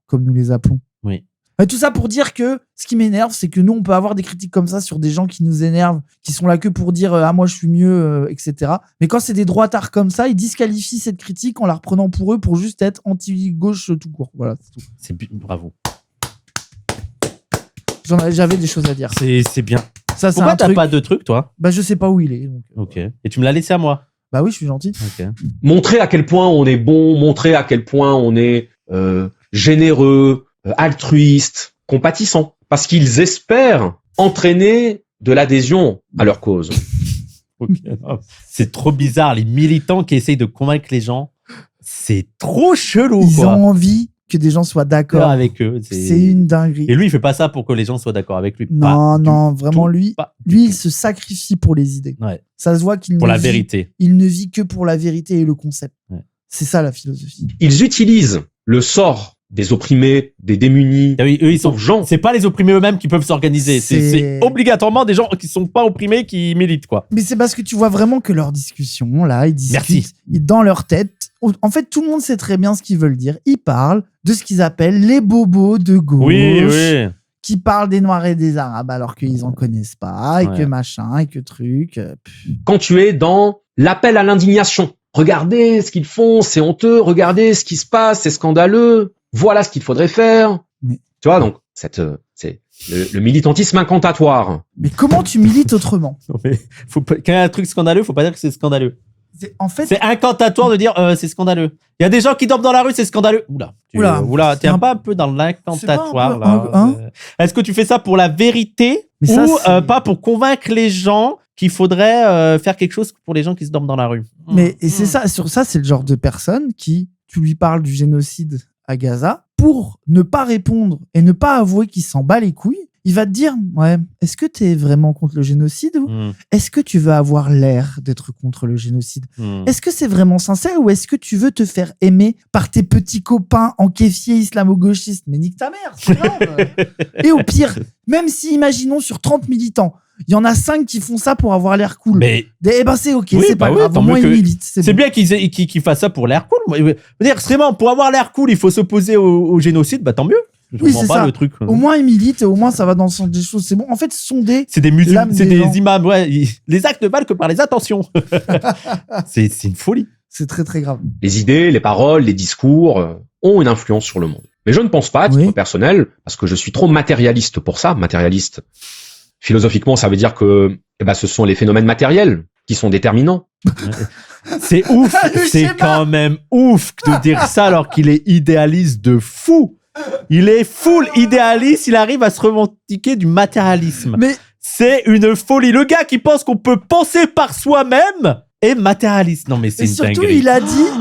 comme nous les appelons. Oui. Et tout ça pour dire que ce qui m'énerve, c'est que nous, on peut avoir des critiques comme ça sur des gens qui nous énervent, qui sont là que pour dire « Ah, moi, je suis mieux etc. » Mais quand c'est des droitards comme ça, ils disqualifient cette critique en la reprenant pour eux pour juste être anti-gauche tout court. Voilà, c'est tout. Bravo. J'avais des choses à dire. C'est bien. Ça, pourquoi t'as pas de truc, toi ? Bah, je sais pas où il est. Donc, ok. Et tu me l'as laissé à moi ? Bah oui, je suis gentil. Okay. Montrer à quel point on est bon, montrer à quel point on est généreux, altruiste, compatissant. Parce qu'ils espèrent entraîner de l'adhésion à leur cause. C'est trop bizarre. Les militants qui essayent de convaincre les gens, c'est trop chelou. Ils ont envie que des gens soient d'accord avec eux. C'est une dinguerie. Et lui, il fait pas ça pour que les gens soient d'accord avec lui. Non, vraiment, lui, il se sacrifie pour les idées. Ouais. Ça se voit qu'il pour la vérité. Il ne vit que pour la vérité et le concept. Ouais. C'est ça la philosophie. Ils utilisent le sort des opprimés, des démunis. Ah oui, eux, ils sont gens. C'est pas les opprimés eux-mêmes qui peuvent s'organiser. C'est obligatoirement des gens qui sont pas opprimés qui militent, quoi. Mais c'est parce que tu vois vraiment que leur discussion, là, ils discutent dans leur tête. En fait, tout le monde sait très bien ce qu'ils veulent dire. Ils parlent de ce qu'ils appellent les bobos de gauche. Qui parlent des Noirs et des Arabes alors qu'ils en connaissent pas, et que machin, et que truc. Quand tu es dans l'appel à l'indignation, regardez ce qu'ils font, c'est honteux, regardez ce qui se passe, c'est scandaleux. Voilà ce qu'il faudrait faire. Tu vois, donc, c'est le militantisme incantatoire. Mais comment tu milites autrement ? Quand il y a un truc scandaleux, faut pas dire que c'est scandaleux. En fait, c'est incantatoire de dire c'est scandaleux. Il y a des gens qui dorment dans la rue, c'est scandaleux. Oula, t'es pas un peu dans l'incantatoire là. Est-ce que tu fais ça pour la vérité ou pas pour convaincre les gens qu'il faudrait faire quelque chose pour les gens qui se dorment dans la rue ? Mais et c'est ça, sur ça, c'est le genre de personne qui, tu lui parles du génocide à Gaza, pour ne pas répondre et ne pas avouer qu'il s'en bat les couilles, il va te dire, ouais, est-ce que tu es vraiment contre le génocide ou est-ce que tu veux avoir l'air d'être contre le génocide? Est-ce que c'est vraiment sincère ou est-ce que tu veux te faire aimer par tes petits copains enquêfiers islamo-gauchistes? Mais nique ta mère, c'est grave. Et au pire, même si, imaginons, sur 30 militants, il y en a 5 qui font ça pour avoir l'air cool. Mais eh ben c'est ok, oui, c'est pas grave. Au moins ils militent. C'est bien qu'ils fassent ça pour l'air cool. Je veux dire, vraiment, pour avoir l'air cool, il faut s'opposer au génocide. Bah tant mieux. Oui, c'est ça. Le truc. Au moins ils militent et au moins ça va dans le sens des choses. C'est bon. En fait, ce sont c'est des musulmans, c'est des imams. Ouais, les actes ne valent que par les intentions. c'est une folie. C'est très très grave. Les idées, les paroles, les discours ont une influence sur le monde. Mais je ne pense pas, à titre personnel, parce que je suis trop matérialiste pour ça. Matérialiste, philosophiquement, ça veut dire que ce sont les phénomènes matériels qui sont déterminants. C'est ouf, c'est quand même ouf de dire ça alors qu'il est idéaliste de fou. Il est full idéaliste, il arrive à se revendiquer du matérialisme. Mais c'est une folie. Le gars qui pense qu'on peut penser par soi-même est matérialiste. Non mais c'est une dinguerie. Surtout,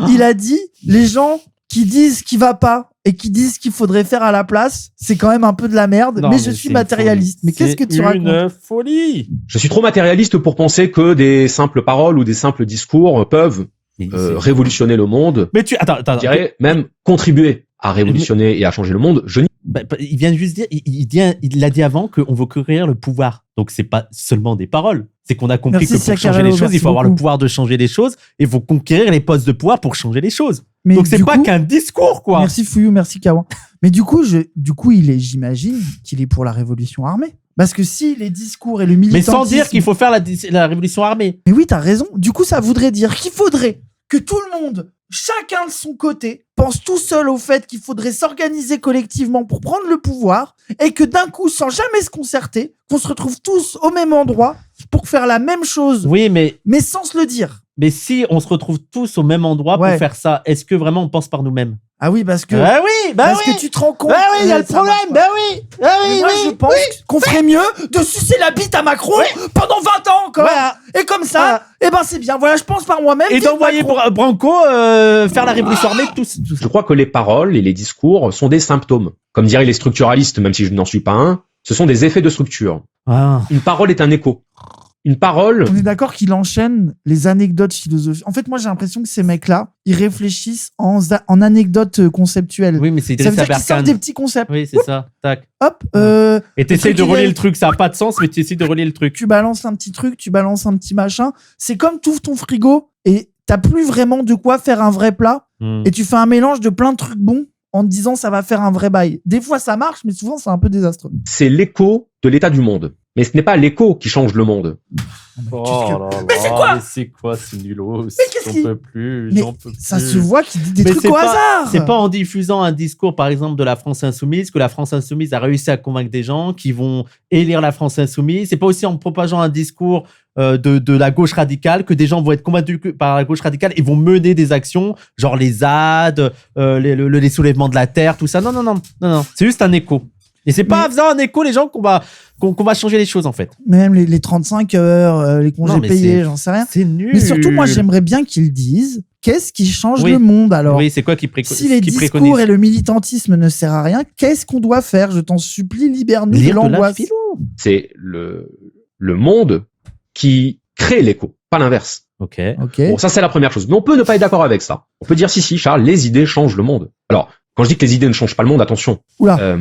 il a dit, les gens qui disent qu'il va pas et qui disent qu'il faudrait faire à la place, c'est quand même un peu de la merde. Non, mais je suis matérialiste. Mais qu'est-ce que tu racontes? C'est une folie. Je suis trop matérialiste pour penser que des simples paroles ou des simples discours peuvent révolutionner le monde. Mais attends. Je dirais même contribuer à révolutionner et à changer le monde. Il vient juste dire, il a dit avant qu'on veut conquérir le pouvoir. Donc c'est pas seulement des paroles. C'est qu'on a compris que pour changer les choses, il faut avoir le pouvoir de changer les choses et il faut conquérir les postes de pouvoir pour changer les choses. Mais donc c'est pas qu'un discours, quoi. Merci Fouillou, merci Kawan. Mais du coup, j'imagine qu'il est pour la révolution armée. Parce que si les discours et le militantisme... Mais sans dire qu'il faut faire la révolution armée. Mais oui, t'as raison. Du coup, ça voudrait dire qu'il faudrait que tout le monde, chacun de son côté, pense tout seul au fait qu'il faudrait s'organiser collectivement pour prendre le pouvoir et que d'un coup, sans jamais se concerter, qu'on se retrouve tous au même endroit pour faire la même chose. Oui, mais sans se le dire. Mais si on se retrouve tous au même endroit pour faire ça, est-ce que vraiment on pense par nous-mêmes? Ah oui, parce que... Parce que tu te rends compte... il y a le problème, moi, je pense qu'on ferait mieux de sucer la bite à Macron pendant 20 ans encore. Voilà. Et comme ça, c'est bien. Voilà, je pense par moi-même. Et d'envoyer Branco faire la révolution armée tous. Je crois que les paroles et les discours sont des symptômes. Comme diraient les structuralistes, même si je n'en suis pas un, ce sont des effets de structure. Une parole est un écho. Une parole... On est d'accord qu'il enchaîne les anecdotes philosophiques. En fait, moi, j'ai l'impression que ces mecs-là, ils réfléchissent en anecdotes conceptuelles. Oui, mais c'est ça veut dire qu'ils sortent des petits concepts. Oui, c'est ça. Tac. Hop. Et t'essayes de relier le truc. Ça n'a pas de sens, mais tu essayes de relier le truc. Tu balances un petit truc, tu balances un petit machin. C'est comme tu ouvres ton frigo et t'as plus vraiment de quoi faire un vrai plat. Et tu fais un mélange de plein de trucs bons en te disant ça va faire un vrai bail. Des fois, ça marche, mais souvent, c'est un peu désastreux. C'est l'écho de l'état du monde. Mais ce n'est pas l'écho qui change le monde. Mais c'est quoi ce nulos? J'en peux plus. Ça se voit qu'il dit des trucs au hasard. C'est pas en diffusant un discours, par exemple, de la France Insoumise, que la France Insoumise a réussi à convaincre des gens qui vont élire la France Insoumise. C'est pas aussi en propageant un discours de la gauche radicale que des gens vont être convaincus par la gauche radicale et vont mener des actions, genre les ZAD, les soulèvements de la terre, tout ça. Non. C'est juste un écho. Et c'est pas en faisant un écho les gens qu'on va changer les choses, en fait. Même les 35 heures, les congés payés, j'en sais rien. C'est nul. Mais surtout, moi, j'aimerais bien qu'ils disent qu'est-ce qui change le monde, alors. Oui, c'est quoi qui préconise? Si les discours et le militantisme ne servent à rien, qu'est-ce qu'on doit faire? Je t'en supplie, libère-nous de l'angoisse. C'est le monde qui crée l'écho, pas l'inverse. Ok. Bon, ça, c'est la première chose. Mais on peut ne pas être d'accord avec ça. On peut dire si, Charles, les idées changent le monde. Alors, quand je dis que les idées ne changent pas le monde, attention. Oula.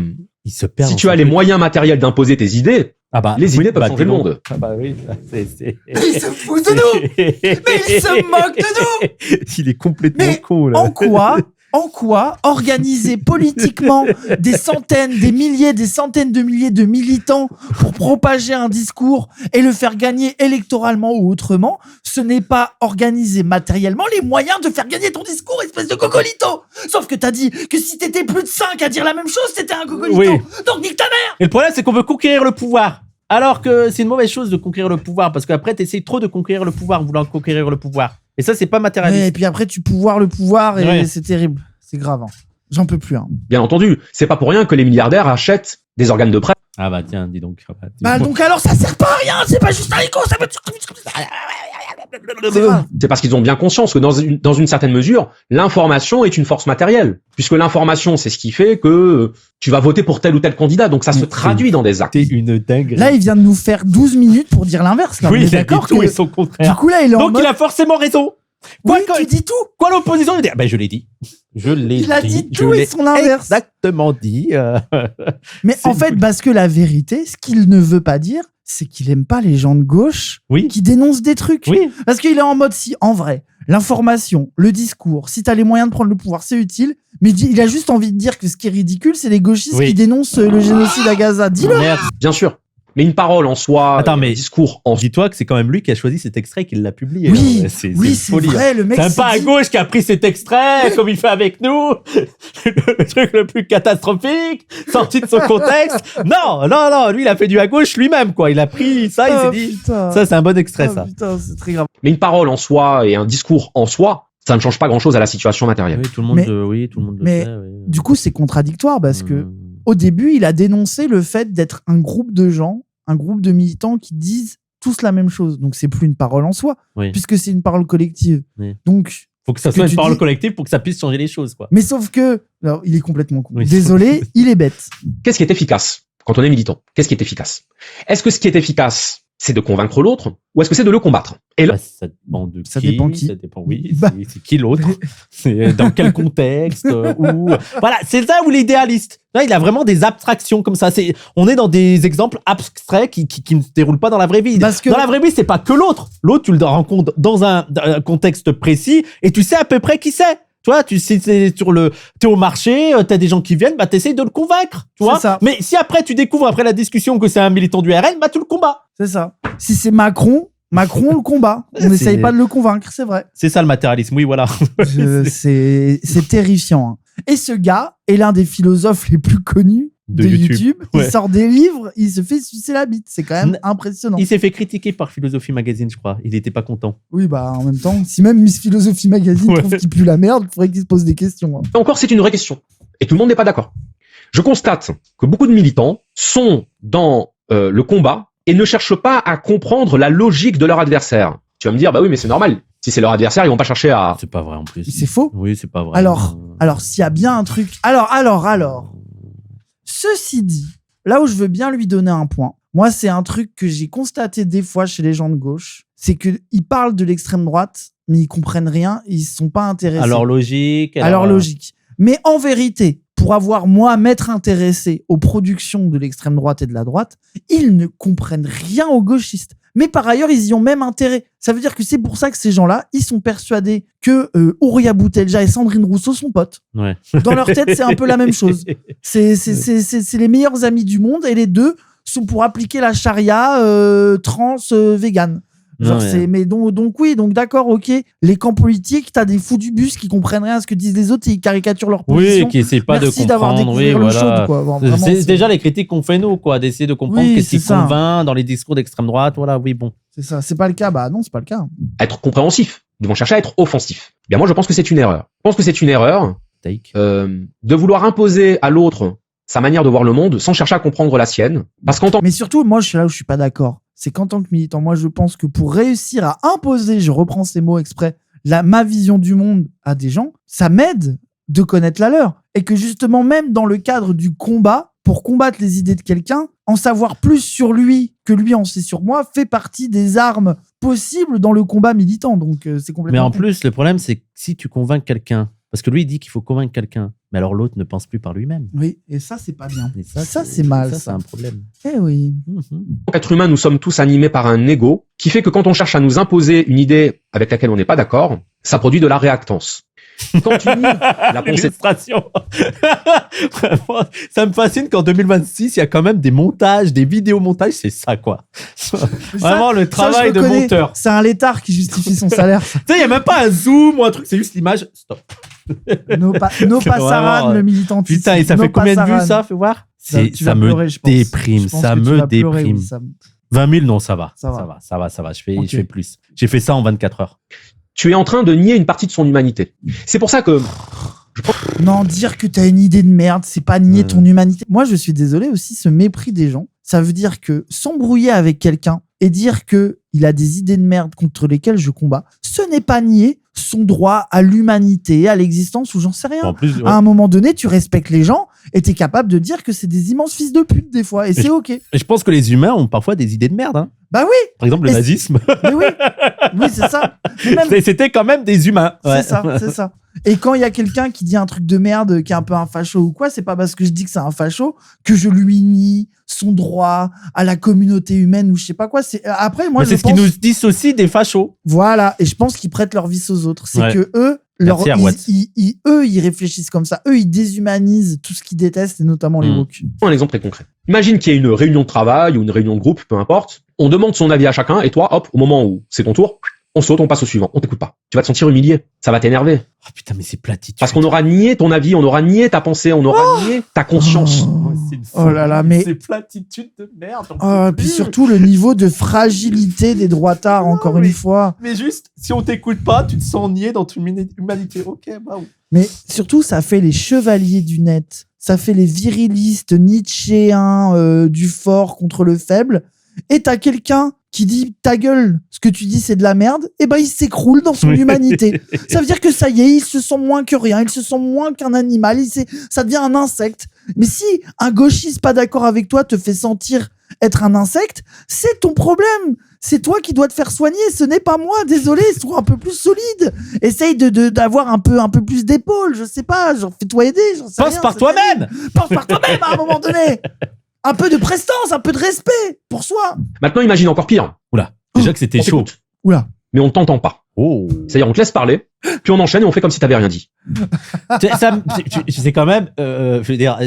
Si tu as les moyens matériels d'imposer tes idées, les idées peuvent changer le monde. Ah bah oui, il se fout de nous. Mais il se moque de nous. Il est complètement con, là. En quoi organiser politiquement des centaines, des centaines de milliers de militants pour propager un discours et le faire gagner électoralement ou autrement, ce n'est pas organiser matériellement les moyens de faire gagner ton discours, espèce de cocolito. Sauf que t'as dit que si t'étais plus de 5 à dire la même chose, t'étais un cocolito. Oui. Donc nique ta mère. Et le problème, c'est qu'on veut conquérir le pouvoir. Alors que c'est une mauvaise chose de conquérir le pouvoir, parce qu'après, t'essayes trop de conquérir le pouvoir, voulant conquérir le pouvoir. Et ça, c'est pas matérialiste. Et puis après, tu pouvoires le pouvoir et c'est terrible. C'est grave. Hein. J'en peux plus. Hein. Bien entendu. C'est pas pour rien que les milliardaires achètent des organes de presse. Ah bah tiens, dis donc. Donc alors, ça sert pas à rien. C'est pas juste un écho. Ça veut... C'est parce qu'ils ont bien conscience que dans une certaine mesure, l'information est une force matérielle. Puisque l'information, c'est ce qui fait que tu vas voter pour tel ou tel candidat. Donc ça se traduit dans des actes. C'est une dinguerie. Là, il vient de nous faire 12 minutes pour dire l'inverse. Là. Oui, On est il a dit d'accord tout que... et son contraire. Du coup, là, il est en Donc mode... il a forcément raison. Oui, tu dis tout. Quoi l'opposition il dit, ben je l'ai dit. Je l'ai dit. Il a dit tout et son inverse. Exactement dit. Mais en fait, parce que la vérité, ce qu'il ne veut pas dire, c'est qu'il aime pas les gens de gauche qui dénoncent des trucs. Oui. Parce qu'il est en mode, si, en vrai, l'information, le discours, si t'as les moyens de prendre le pouvoir, c'est utile. Mais il a juste envie de dire que ce qui est ridicule, c'est les gauchistes qui dénoncent le génocide à Gaza. Dis-le. Merde. Bien sûr. Mais une parole en soi, un discours en soi. Dis-toi que c'est quand même lui qui a choisi cet extrait et qui l'a publié. Oui, hein. C'est folie, vrai. Le mec, c'est pas à gauche qui a pris cet extrait, comme il fait avec nous. Le truc le plus catastrophique, sorti de son contexte. Non, lui, il a fait du à gauche lui-même, quoi. Il a pris ça, il s'est dit, ça, c'est un bon extrait, ça. Putain, c'est très grave. Mais une parole en soi et un discours en soi, ça ne change pas grand-chose à la situation matérielle. Oui, tout le monde le sait. Du coup, c'est contradictoire parce que au début, il a dénoncé le fait d'être un groupe de gens, un groupe de militants qui disent tous la même chose. Donc, c'est plus une parole en soi, puisque c'est une parole collective. Oui. Donc, faut que ça soit une parole collective pour que ça puisse changer les choses, quoi. Mais sauf que, alors, il est complètement con. Désolé, il est bête. Qu'est-ce qui est efficace quand on est militant? Qu'est-ce qui est efficace? Est-ce que ce qui est efficace, c'est de convaincre l'autre, ou est-ce que c'est de le combattre? Et là, ça dépend de ça dépend qui. Ça dépend, c'est qui l'autre? C'est dans quel contexte? Où... Voilà, c'est ça où l'idéaliste. Là, il a vraiment des abstractions comme ça. On est dans des exemples abstraits qui ne se déroulent pas dans la vraie vie. Parce que dans la vraie vie, c'est pas que l'autre. L'autre, tu le rencontres dans un contexte précis et tu sais à peu près qui c'est. Tu vois, tu sais, t'es au marché, t'as des gens qui viennent, bah, t'essayes de le convaincre, tu vois. Ça. Mais si après, tu découvres après la discussion que c'est un militant du RN, bah, tu le combats. C'est ça. Si c'est Macron, le combat. On n'essaye pas de le convaincre, c'est vrai. C'est ça, le matérialisme. Oui, voilà. C'est terrifiant. Hein. Et ce gars est l'un des philosophes les plus connus de YouTube. Il sort des livres, il se fait sucer la bite. C'est quand même impressionnant. Il s'est fait critiquer par Philosophie Magazine, je crois. Il n'était pas content. Oui, bah en même temps, si même Miss Philosophie Magazine trouve qu'il pue la merde, il faudrait qu'il se pose des questions. Hein. Encore, c'est une vraie question. Et tout le monde n'est pas d'accord. Je constate que beaucoup de militants sont dans le combat et ne cherchent pas à comprendre la logique de leur adversaire. Tu vas me dire, bah oui, mais c'est normal. Si c'est leur adversaire, ils vont pas chercher à... C'est pas vrai en plus. C'est faux. Oui, c'est pas vrai. Alors s'il y a bien un truc... Alors... Ceci dit, là où je veux bien lui donner un point, moi, c'est un truc que j'ai constaté des fois chez les gens de gauche, c'est qu'ils parlent de l'extrême droite, mais ils comprennent rien et ils ne sont pas intéressés. Alors logique. Mais en vérité, pour m'être intéressé aux productions de l'extrême droite et de la droite, ils ne comprennent rien aux gauchistes. Mais par ailleurs, ils y ont même intérêt. Ça veut dire que c'est pour ça que ces gens-là, ils sont persuadés que Ouria Boutelja et Sandrine Rousseau sont potes. Ouais. Dans leur tête, c'est un peu la même chose. C'est les meilleurs amis du monde et les deux sont pour appliquer la charia trans-vegan. Donc d'accord, ok. Les camps politiques, t'as des fous du bus qui comprennent rien à ce que disent les autres et ils caricaturent leur position. Oui, qui essaient pas Merci de d'avoir comprendre. découvert le show, quoi. Bon, vraiment, c'est déjà les critiques qu'on fait nous, quoi, d'essayer de comprendre qu'est-ce qui convainc dans les discours d'extrême droite. Voilà, oui, bon. C'est ça. C'est pas le cas. Bah non, c'est pas le cas. Être compréhensif. Ils vont chercher à être offensifs. Bien, moi, je pense que c'est une erreur. Je pense que c'est une erreur de vouloir imposer à l'autre sa manière de voir le monde sans chercher à comprendre la sienne. Parce qu'en tant... Mais surtout, moi, je suis là où je suis pas d'accord. C'est qu'en tant que militant, moi, je pense que pour réussir à imposer, je reprends ces mots exprès, ma vision du monde à des gens, ça m'aide de connaître la leur. Et que justement, même dans le cadre du combat, pour combattre les idées de quelqu'un, en savoir plus sur lui que lui en sait sur moi, fait partie des armes possibles dans le combat militant. Donc, c'est complètement... Mais en plus, le problème, c'est que si tu convaincs quelqu'un, parce que lui, il dit qu'il faut convaincre quelqu'un, mais alors l'autre ne pense plus par lui-même. Oui, et ça, c'est pas bien. Ça, c'est mal. Ça, c'est un problème. Eh oui. En tant qu'être humain, nous sommes tous animés par un ego qui fait que quand on cherche à nous imposer une idée avec laquelle on n'est pas d'accord, ça produit de la réactance. Quand tu nies la illustration. Vraiment, ça me fascine qu'en 2026, il y a quand même des montages, des vidéomontages, c'est ça, quoi. Vraiment, le travail de monteur. C'est un létard qui justifie son salaire. Tu sais, il n'y a même pas un zoom ou un truc, c'est juste l'image. Stop. No Passaran, le militantisme. Putain, et ça fait combien de vues, ça? Fais voir. Ça me déprime, ça me déprime. 20 000, non, ça va. Ça va. Je fais plus. J'ai fait ça en 24 heures. Tu es en train de nier une partie de son humanité. C'est pour ça que... Non, dire que t'as une idée de merde, c'est pas nier ton humanité. Moi, je suis désolé aussi, ce mépris des gens, ça veut dire que s'embrouiller avec quelqu'un et dire que il a des idées de merde contre lesquelles je combats, ce n'est pas nier son droit à l'humanité, à l'existence ou j'en sais rien. En plus, À un moment donné, tu respectes les gens et t'es capable de dire que c'est des immenses fils de pute des fois et c'est ok. Et je pense que les humains ont parfois des idées de merde. Hein. Bah oui. Par exemple, le nazisme. Mais oui, c'est ça. Mais même, C'était quand même des humains. Ouais. c'est ça. Et quand il y a quelqu'un qui dit un truc de merde, qui est un peu un facho ou quoi, c'est pas parce que je dis que c'est un facho que je lui nie son droit à la communauté humaine ou je sais pas quoi. Après, moi, c'est ce qui nous dissocie des fachos. Voilà. Et je pense qu'ils prêtent leur vice aux autres. C'est que eux, ils réfléchissent comme ça. Eux, ils déshumanisent tout ce qu'ils détestent et notamment les woke. Un exemple très concret. Imagine qu'il y a une réunion de travail ou une réunion de groupe, peu importe. On demande son avis à chacun et toi, hop, au moment où c'est ton tour, on saute, on passe au suivant. On t'écoute pas. Tu vas te sentir humilié. Ça va t'énerver. Oh putain, mais c'est platitude. Parce qu'on aura nié ton avis, on aura nié ta pensée, on aura nié ta conscience. Oh là là, mais c'est platitude de merde. Puis surtout le niveau de fragilité des droitards, encore une fois. Mais juste, si on t'écoute pas, tu te sens nié dans ton humanité. Ok, waouh. Mais surtout, ça fait les chevaliers du net. Ça fait les virilistes nietzschéens du fort contre le faible. Et t'as quelqu'un qui dit ta gueule, ce que tu dis c'est de la merde, et ben il s'écroule dans son humanité. Ça veut dire que ça y est, il se sent moins que rien, il se sent moins qu'un animal, ça devient un insecte. Mais si un gauchiste pas d'accord avec toi te fait sentir être un insecte, c'est ton problème. C'est toi qui dois te faire soigner, ce n'est pas moi. Désolé, sois un peu plus solide. Essaye d'avoir un peu plus d'épaule, je sais pas, genre fais-toi aider, j'en sais rien. Pense par toi-même. Pense par toi-même à un moment donné. Un peu de prestance, un peu de respect pour soi. Maintenant, imagine encore pire. Oula, déjà que c'était chaud. Oula. Mais on t'entend pas. Oh. C'est-à-dire, on te laisse parler, puis on enchaîne et on fait comme si t'avais rien dit. C'est quand même, je veux dire,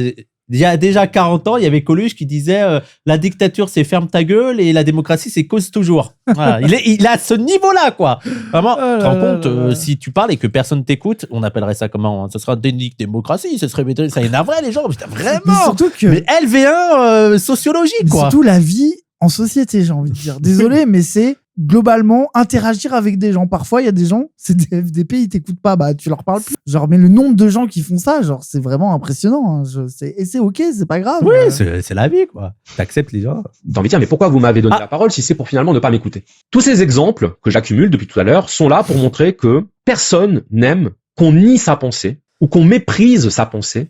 il y a déjà 40 ans, il y avait Coluche qui disait la dictature c'est ferme ta gueule et la démocratie c'est cause toujours. Voilà. il a ce niveau-là, quoi. Vraiment, tu te rends compte, si tu parles et que personne t'écoute, on appellerait ça comment, hein? Ça sera déni démocratie, ça énerverait les gens. Putain, vraiment. Mais surtout que. Mais LV1 sociologique, quoi. Surtout la vie en société, j'ai envie de dire. Désolé, mais c'est globalement interagir avec des gens. Parfois, il y a des gens, c'est des FDP, ils t'écoutent pas, bah tu leur parles plus. Genre, mais le nombre de gens qui font ça, genre, c'est vraiment impressionnant. Hein. Et c'est ok, c'est pas grave. Oui, c'est la vie, quoi. T'acceptes les gens. T'as envie de dire, mais pourquoi vous m'avez donné la parole si c'est pour finalement ne pas m'écouter? Tous ces exemples que j'accumule depuis tout à l'heure sont là pour montrer que personne n'aime qu'on nie sa pensée, ou qu'on méprise sa pensée,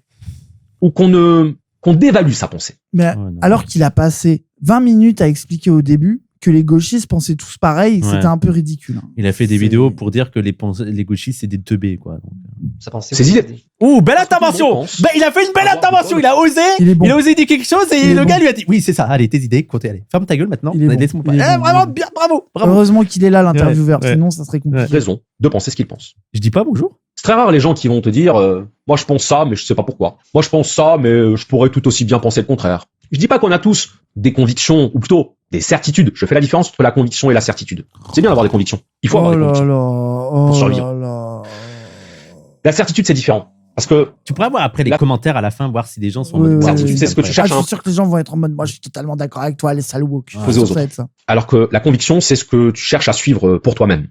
ou qu'on dévalue sa pensée. Mais alors qu'il a passé 20 minutes à expliquer au début que les gauchistes pensaient tous pareil, c'était un peu ridicule. Hein. Il a fait des vidéos pour dire que les gauchistes, c'est des teubés, quoi. Donc, ça pensait. Ses idées. Ouh, belle intervention! Ben, il a fait une belle intervention, il a osé! Il a osé dire quelque chose et le gars lui a dit, oui, c'est ça, allez, tes idées, comptez, allez, ferme ta gueule maintenant. Laisse-moi pas. Vraiment bien, bravo! Heureusement qu'il est là, l'intervieweur, sinon ça serait compliqué. Raison de penser ce qu'il pense. Je dis pas bonjour. C'est très rare les gens qui vont te dire, moi je pense ça, mais je sais pas pourquoi. Moi je pense ça, mais je pourrais tout aussi bien penser le contraire. Je dis pas qu'on a tous des convictions, ou plutôt des certitudes. Je fais la différence entre la conviction et la certitude. C'est bien d'avoir des convictions. Il faut avoir des convictions pour survivre. La certitude, c'est différent. Parce que tu pourrais voir après les commentaires à la fin, voir si des gens sont en mode certitude, c'est ce que tu cherches. Je suis sûr que les gens vont être en mode, moi je suis totalement d'accord avec toi, les salauds. Alors que la conviction, c'est ce que tu cherches à suivre pour toi-même.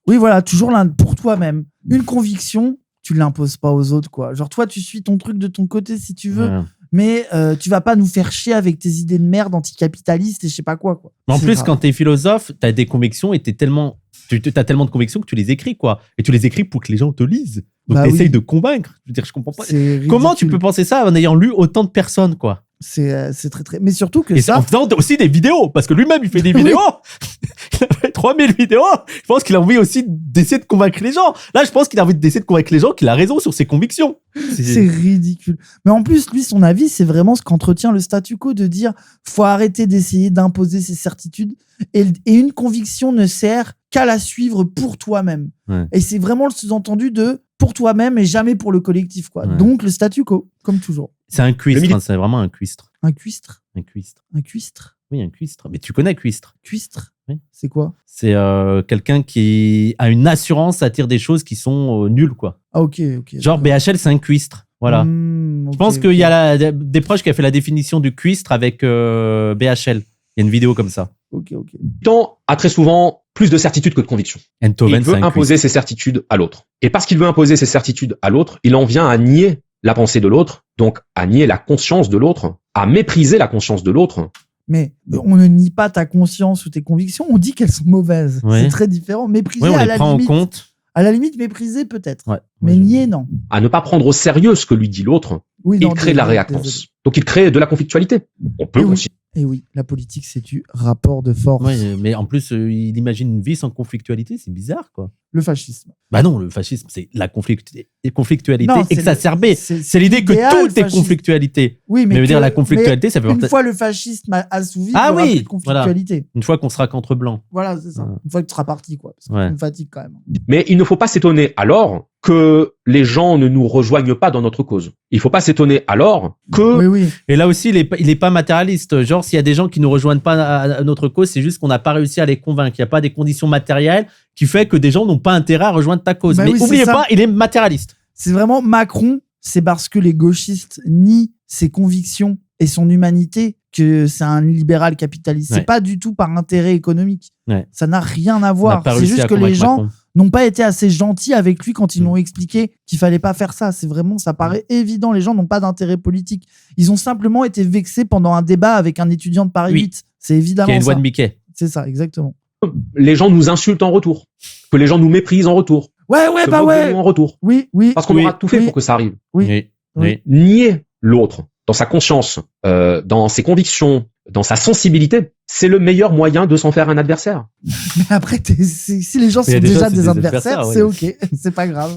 Oui, voilà, toujours pour toi-même. Une conviction, tu l'imposes pas aux autres, quoi. Genre, toi, tu suis ton truc de ton côté si tu veux, mais tu vas pas nous faire chier avec tes idées de merde anticapitalistes et je sais pas quoi. En plus, quand t'es philosophe, t'as des convictions et t'as tellement de convictions que tu les écris, quoi. Et tu les écris pour que les gens te lisent. Donc, t'essayes de convaincre. Je veux dire, je comprends pas. Comment tu peux penser ça en ayant lu autant de personnes, quoi? C'est très, très. Mais surtout que en faisant aussi des vidéos, parce que lui-même, il fait des vidéos. Il a fait 3000 vidéos. Je pense qu'il a envie aussi d'essayer de convaincre les gens. Là, je pense qu'il a envie d'essayer de convaincre les gens qu'il a raison sur ses convictions. C'est ridicule. Mais en plus, lui, son avis, c'est vraiment ce qu'entretient le statu quo, de dire faut arrêter d'essayer d'imposer ses certitudes et une conviction ne sert qu'à la suivre pour toi-même. Ouais. Et c'est vraiment le sous-entendu de pour toi-même et jamais pour le collectif, quoi. Ouais. Donc, le statu quo, comme toujours. C'est un cuistre, c'est vraiment un cuistre. Un cuistre? Un cuistre. Un cuistre? Oui, un cuistre. Mais tu connais cuistre? Cuistre? Oui. C'est quoi? C'est quelqu'un qui a une assurance à dire des choses qui sont nulles, quoi. Ah, ok. Genre BHL, c'est un cuistre. Voilà. Je pense qu'il y a des proches qui a fait la définition du cuistre avec BHL. Il y a une vidéo comme ça. Ok. Tant a très souvent plus de certitude que de conviction. Il veut imposer ses certitudes à l'autre. Et parce qu'il veut imposer ses certitudes à l'autre, il en vient à nier la pensée de l'autre, donc à nier la conscience de l'autre, à mépriser la conscience de l'autre, Mais on ne nie pas ta conscience ou tes convictions, on dit qu'elles sont mauvaises. Ouais. C'est très différent. Mépriser on à les la prend limite. en compte. À la limite, mépriser peut-être. Ouais. Mais nier, non. À ne pas prendre au sérieux ce que lui dit l'autre, Oui, il non, crée de la désolé. réactance. Donc il crée de la conflictualité. On peut Et oui. aussi. Et oui, la politique, c'est du rapport de force. Ouais, mais en plus, il imagine une vie sans conflictualité, c'est bizarre, quoi. Le fascisme. Bah non, le fascisme, c'est la conflictualité Non, c'est exacerbée. c'est C'est l'idée que l'idéal tout est fasciste. conflictualité. Oui, Mais veut que- dire la conflictualité, ça fait mais une partie- fois le fascisme assouvi, Ah il y aura oui, plus de conflictualité. Une fois qu'on sera qu'entre blancs. Voilà, c'est ça. Ouais. Une fois que tu seras parti, quoi. Parce que Ouais. ça me fatigue quand même. Mais il ne faut pas s'étonner alors que les gens ne nous rejoignent pas dans notre cause. Il ne faut pas s'étonner alors que Oui, oui. Et là aussi, il est pas matérialiste. Genre, s'il y a des gens qui nous rejoignent pas à notre cause, c'est juste qu'on n'a pas réussi à les convaincre. Il n'y a pas des conditions matérielles qui fait que des gens n'ont pas intérêt à rejoindre ta cause. Bah Mais oui, c'est oubliez ça. pas, il est matérialiste. C'est vraiment Macron, c'est parce que les gauchistes nient ses convictions et son humanité que c'est un libéral capitaliste. Ouais. C'est pas du tout par intérêt économique. Ouais. Ça n'a rien à On n'a voir. pas C'est réussi juste à que les convaincre gens Macron. n'ont pas été assez gentils avec lui quand ils Mm. l'ont expliqué qu'il fallait pas faire ça. C'est vraiment, ça paraît évident. Les gens n'ont pas d'intérêt politique. Ils ont simplement été vexés pendant un débat avec un étudiant de Paris Oui. 8. C'est évidemment Qui a une voix ça. de Mickey. C'est ça, exactement. les gens nous insultent en retour, que les gens nous méprisent en retour, Ouais, se bah moquent de ouais. nous en retour, Oui, oui. parce qu'on Oui. aura tout fait Oui. pour que ça arrive. Oui. Oui. Oui. Nier l'autre dans sa conscience, dans ses convictions, dans sa sensibilité, c'est le meilleur moyen de s'en faire un adversaire. Mais après, si les gens Il y sont a des déjà gens, c'est des des adversaires, adversaires, c'est ouais. ok. C'est pas grave.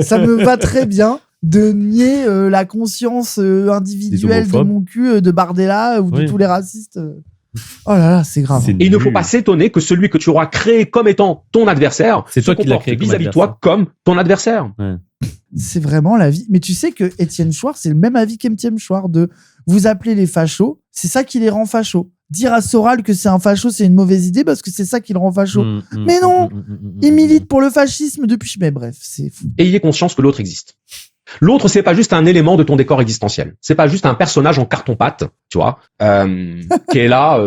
Ça me va très bien de nier la conscience individuelle de homophobes. mon cul, de Bardella ou de Oui. tous les racistes. Oh là là, c'est grave. C'est Et il ne faut nul. pas s'étonner que celui que tu auras créé comme étant ton adversaire C'est se toi qui l'as comporte créé comme vis-à-vis de adversaire. toi comme ton adversaire. C'est vraiment la vie. Mais tu sais que Étienne Chouard, c'est le même avis qu'Étienne Chouard de vous appeler les fachos, c'est ça qui les rend fachos. Dire à Soral que c'est un facho, c'est une mauvaise idée parce que c'est ça qui le rend facho. Mais non, Il milite pour le fascisme depuis. Mais bref, c'est fou. Ayez conscience que l'autre existe. L'autre, c'est pas juste un élément de ton décor existentiel. C'est pas juste un personnage en carton-pâte, tu vois, qui est là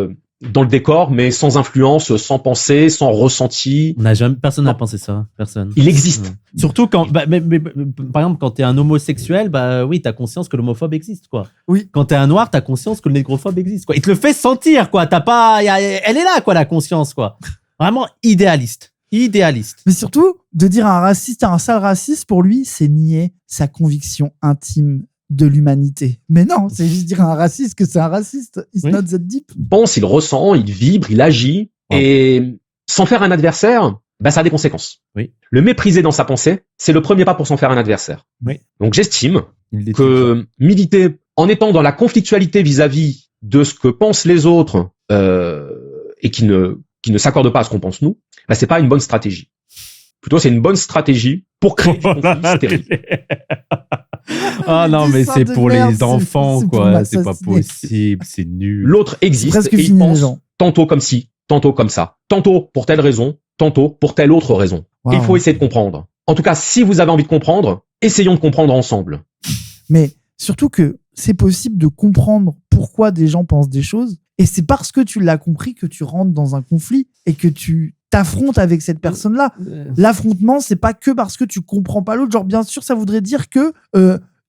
dans le décor, mais sans influence, sans pensée, sans ressenti. Personne n'a Non. pensé ça. Personne. Il existe. Surtout quand, par exemple, quand t'es un homosexuel, bah oui, t'as conscience que l'homophobe existe, quoi. Oui. Quand t'es un noir, t'as conscience que le négrophobe existe, quoi. Il te le fait sentir, quoi. Elle est là, quoi, la conscience, quoi. Vraiment idéaliste. Idéaliste. Mais surtout, de dire à un raciste, à un sale raciste, pour lui, c'est nier sa conviction intime de l'humanité. Mais non, c'est juste dire à un raciste que c'est un raciste. It's Oui. not that deep. Il pense, il ressent, il vibre, il agit. Ouais. Et sans faire un adversaire, bah, ça a des conséquences. Oui. Le mépriser dans sa pensée, c'est le premier pas pour s'en faire un adversaire. Oui. Donc j'estime Il que militer en étant dans la conflictualité vis-à-vis de ce que pensent les autres et qui ne s'accordent pas à ce qu'on pense nous, bah, c'est pas une bonne stratégie. Plutôt, c'est une bonne stratégie pour créer du conflit stérile. Ah non, mais ça c'est de pour merde, les enfants, c'est pour quoi. C'est pas m'assassiner. possible, c'est nul. L'autre existe Presque et il fini, les pense gens. tantôt comme ci, tantôt comme ça, tantôt pour telle raison, tantôt pour telle autre raison. Wow. Il faut essayer de comprendre. En tout cas, si vous avez envie de comprendre, essayons de comprendre ensemble. Mais surtout que c'est possible de comprendre pourquoi des gens pensent des choses. Et c'est parce que tu l'as compris que tu rentres dans un conflit et que tu t'affrontes avec cette personne-là. L'affrontement, c'est pas que parce que tu comprends pas l'autre. Genre, bien sûr, ça voudrait dire que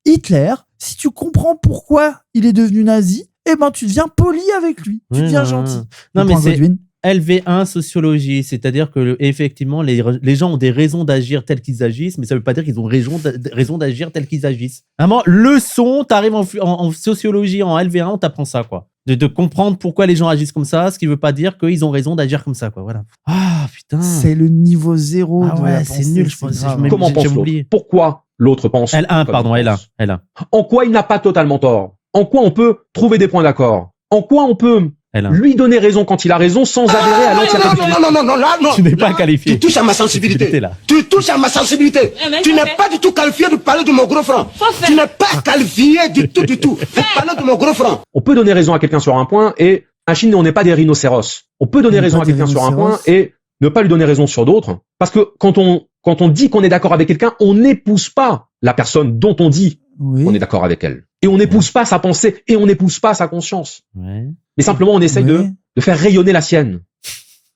Hitler, si tu comprends pourquoi il est devenu nazi, eh ben, tu deviens poli avec lui. Tu deviens gentil. Non, mais Point c'est Godwin. LV1 sociologie, c'est-à-dire que effectivement les gens ont des raisons d'agir telles qu'ils agissent, mais ça veut pas dire qu'ils ont raison d'agir telles qu'ils agissent. Vraiment, leçon, t'arrives en sociologie, en LV1, on t'apprend ça, quoi. De comprendre pourquoi les gens agissent comme ça, ce qui veut pas dire qu'ils ont raison d'agir comme ça, quoi. Voilà. Ah putain. C'est le niveau zéro. Ah de ouais, la c'est pensée, nul, je pense. grave. Mais Comment j'ai pense l'autre? oublié. Pourquoi l'autre pense L1, comme pardon, il L1. pense L1. En quoi il n'a pas totalement tort? En quoi on peut trouver des points d'accord? En quoi on peut L1. lui donner raison quand il a raison sans adhérer à l'entièreté du discours? Non, là, non. Tu n'es pas Là, qualifié. Tu touches à ma sensibilité. Là. Tu touches à ma sensibilité. mais Tu ça n'es fait- pas du tout qualifié de parler de mon gros franc. Faut faire. Tu n'es pas qualifié du tout. De parler de mon gros franc. On peut donner raison à quelqu'un sur un point et en Chine, on n'est pas des rhinocéros. On peut donner On n'est raison pas à des quelqu'un sur un point rhinocéros. et ne pas lui donner raison sur d'autres. Parce que quand on dit qu'on est d'accord avec quelqu'un, on n'épouse pas la personne dont on dit Oui. qu'on est d'accord avec elle. Et on n'épouse pas sa pensée et on n'épouse pas sa conscience. Ouais. Mais simplement, on essaye Oui. de faire rayonner la sienne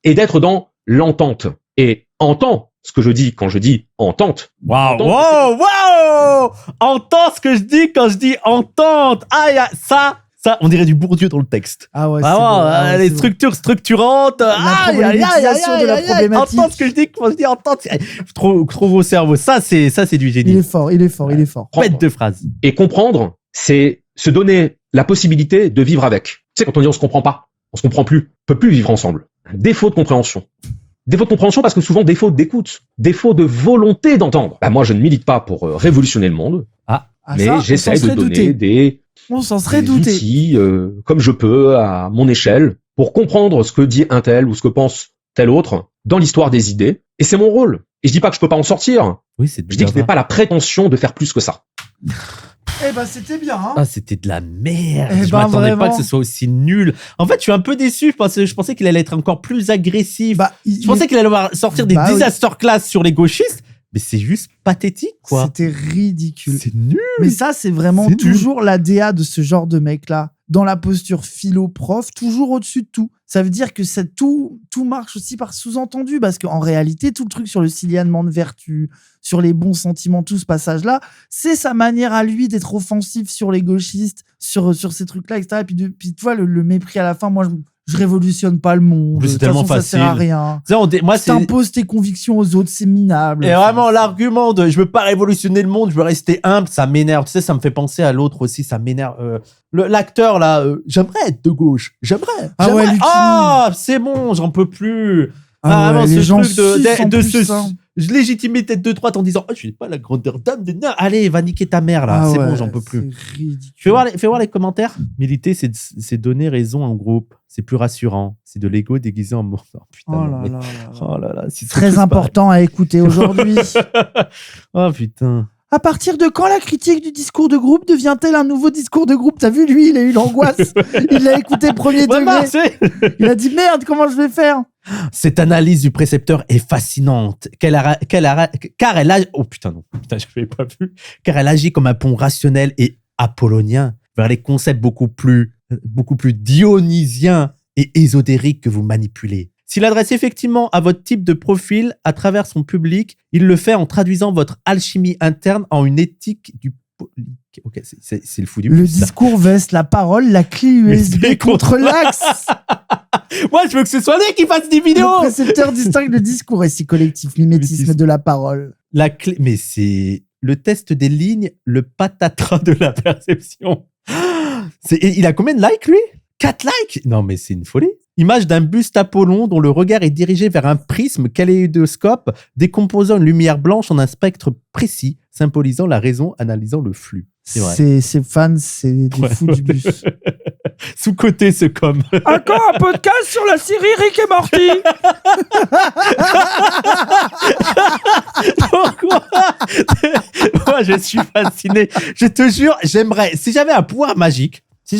et d'être dans l'entente. Et entend ce que je dis quand je dis entente. Waouh, Entente, wow. Entends ce que je dis quand je dis entente. Ah, ça, Ça, on dirait du Bourdieu dans le texte. Ah ouais, vraiment, les structures structurantes. La problématisation de la problématique. Entends ce que je dis, comment je dis, entends. Trop au cerveau. Ça, c'est du génie. Il est fort. Bête de phrase. Et comprendre, c'est se donner la possibilité de vivre avec. Tu sais, quand on dit on se comprend pas, on se comprend plus, on peut plus vivre ensemble. Défaut de compréhension. Défaut de compréhension parce que souvent défaut d'écoute, défaut de volonté d'entendre. Bah, moi, je ne milite pas pour révolutionner le monde, mais j'essaie de donner des outils comme je peux à mon échelle pour comprendre ce que dit un tel ou ce que pense tel autre dans l'histoire des idées. Et c'est mon rôle. Et je dis pas que je peux pas en sortir. Oui, je dis que je n'ai pas la prétention de faire plus que ça. Eh ben, c'était bien, hein. Ah, c'était de la merde. Je m'attendais pas que ce soit aussi nul. En fait, je suis un peu déçu parce que je pensais qu'il allait être encore plus agressif. Je pensais qu'il allait sortir des disaster class sur les gauchistes. Mais c'est juste pathétique, quoi. C'était ridicule. C'est nul. Mais ça, c'est vraiment toujours l'ADA de ce genre de mec-là. Dans la posture philo-prof, toujours au-dessus de tout. Ça veut dire que tout marche aussi par sous-entendu, parce qu'en réalité, tout le truc sur le cilianement de vertu, sur les bons sentiments, tout ce passage-là, c'est sa manière à lui d'être offensif sur les gauchistes, sur ces trucs-là, etc. Et puis tu vois, le mépris à la fin, moi, je révolutionne pas le monde. C'est tellement facile. Ça sert à rien. Moi, tu t'imposes tes convictions aux autres, c'est minable. Et vraiment, l'argument de je veux pas révolutionner le monde, je veux rester humble, ça m'énerve. Tu sais, ça me fait penser à l'autre aussi, ça m'énerve. L'acteur, là, j'aimerais être de gauche. J'aimerais. C'est bon, j'en peux plus. Vraiment, ce gens truc je légitime tête de droite en disant je suis pas la grandeur d'âme de nain. Allez, va niquer ta mère là, c'est bon, j'en peux plus. Fais voir les commentaires. Militer, c'est donner raison à un groupe, c'est plus rassurant, c'est de l'ego déguisé en mort. Oh là là, c'est très important à écouter aujourd'hui. Oh putain. À partir de quand la critique du discours de groupe devient-elle un nouveau discours de groupe? T'as vu, lui, il a eu l'angoisse. Il l'a écouté premier degré. Il a dit merde, comment je vais faire? Cette analyse du précepteur est fascinante, car elle agit comme un pont rationnel et apollonien vers les concepts beaucoup plus dionysiens et ésotériques que vous manipulez. S'il adresse effectivement à votre type de profil à travers son public, il le fait en traduisant votre alchimie interne en une éthique du politique. Ok, c'est le fou du Le discours veste la parole, la clé USB contre l'axe. Moi, je veux que ce soit lui qui fasse des vidéos. Le précepteur distingue le discours récit collectif, mimétisme de la parole. La clé, mais c'est le test des lignes, le patatras de la perception. Il a combien de likes, lui? 4 likes? Non, mais c'est une folie. Image d'un buste Apollon dont le regard est dirigé vers un prisme kaléidoscope décomposant une lumière blanche en un spectre précis, symbolisant la raison, analysant le flux. C'est vrai. Ces fans, c'est des fous du bus. Sous-côté, ce com. Encore un podcast sur la série Rick et Morty. Pourquoi? Moi, je suis fasciné. Je te jure, j'aimerais, si j'avais un pouvoir magique, ce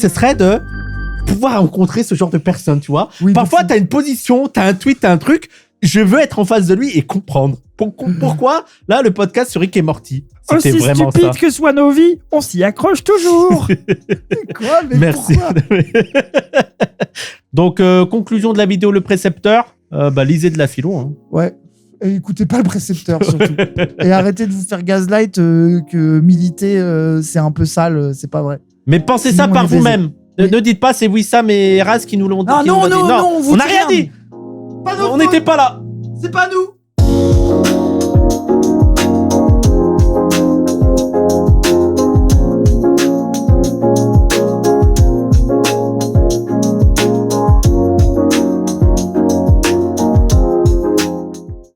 serait de pouvoir rencontrer ce genre de personnes, tu vois. Oui, parfois, t'as une position, t'as un tweet, t'as un truc. Je veux être en face de lui et comprendre. Pourquoi, là, le podcast sur Rick et Morty, c'était aussi vraiment stupide ça. que soient nos vies, on s'y accroche toujours. Quoi, mais merci. Pourquoi? Donc, conclusion de la vidéo, le précepteur. Lisez de la philo. Hein. Ouais. Et écoutez pas le précepteur, surtout. Et arrêtez de vous faire gaslight que militer, c'est un peu sale. C'est pas vrai. Mais pensez ça par vous-même. Ne dites pas c'est Wissam et Raz qui nous l'ont dit. Non, on n'a rien dit. On n'était pas là. C'est pas nous.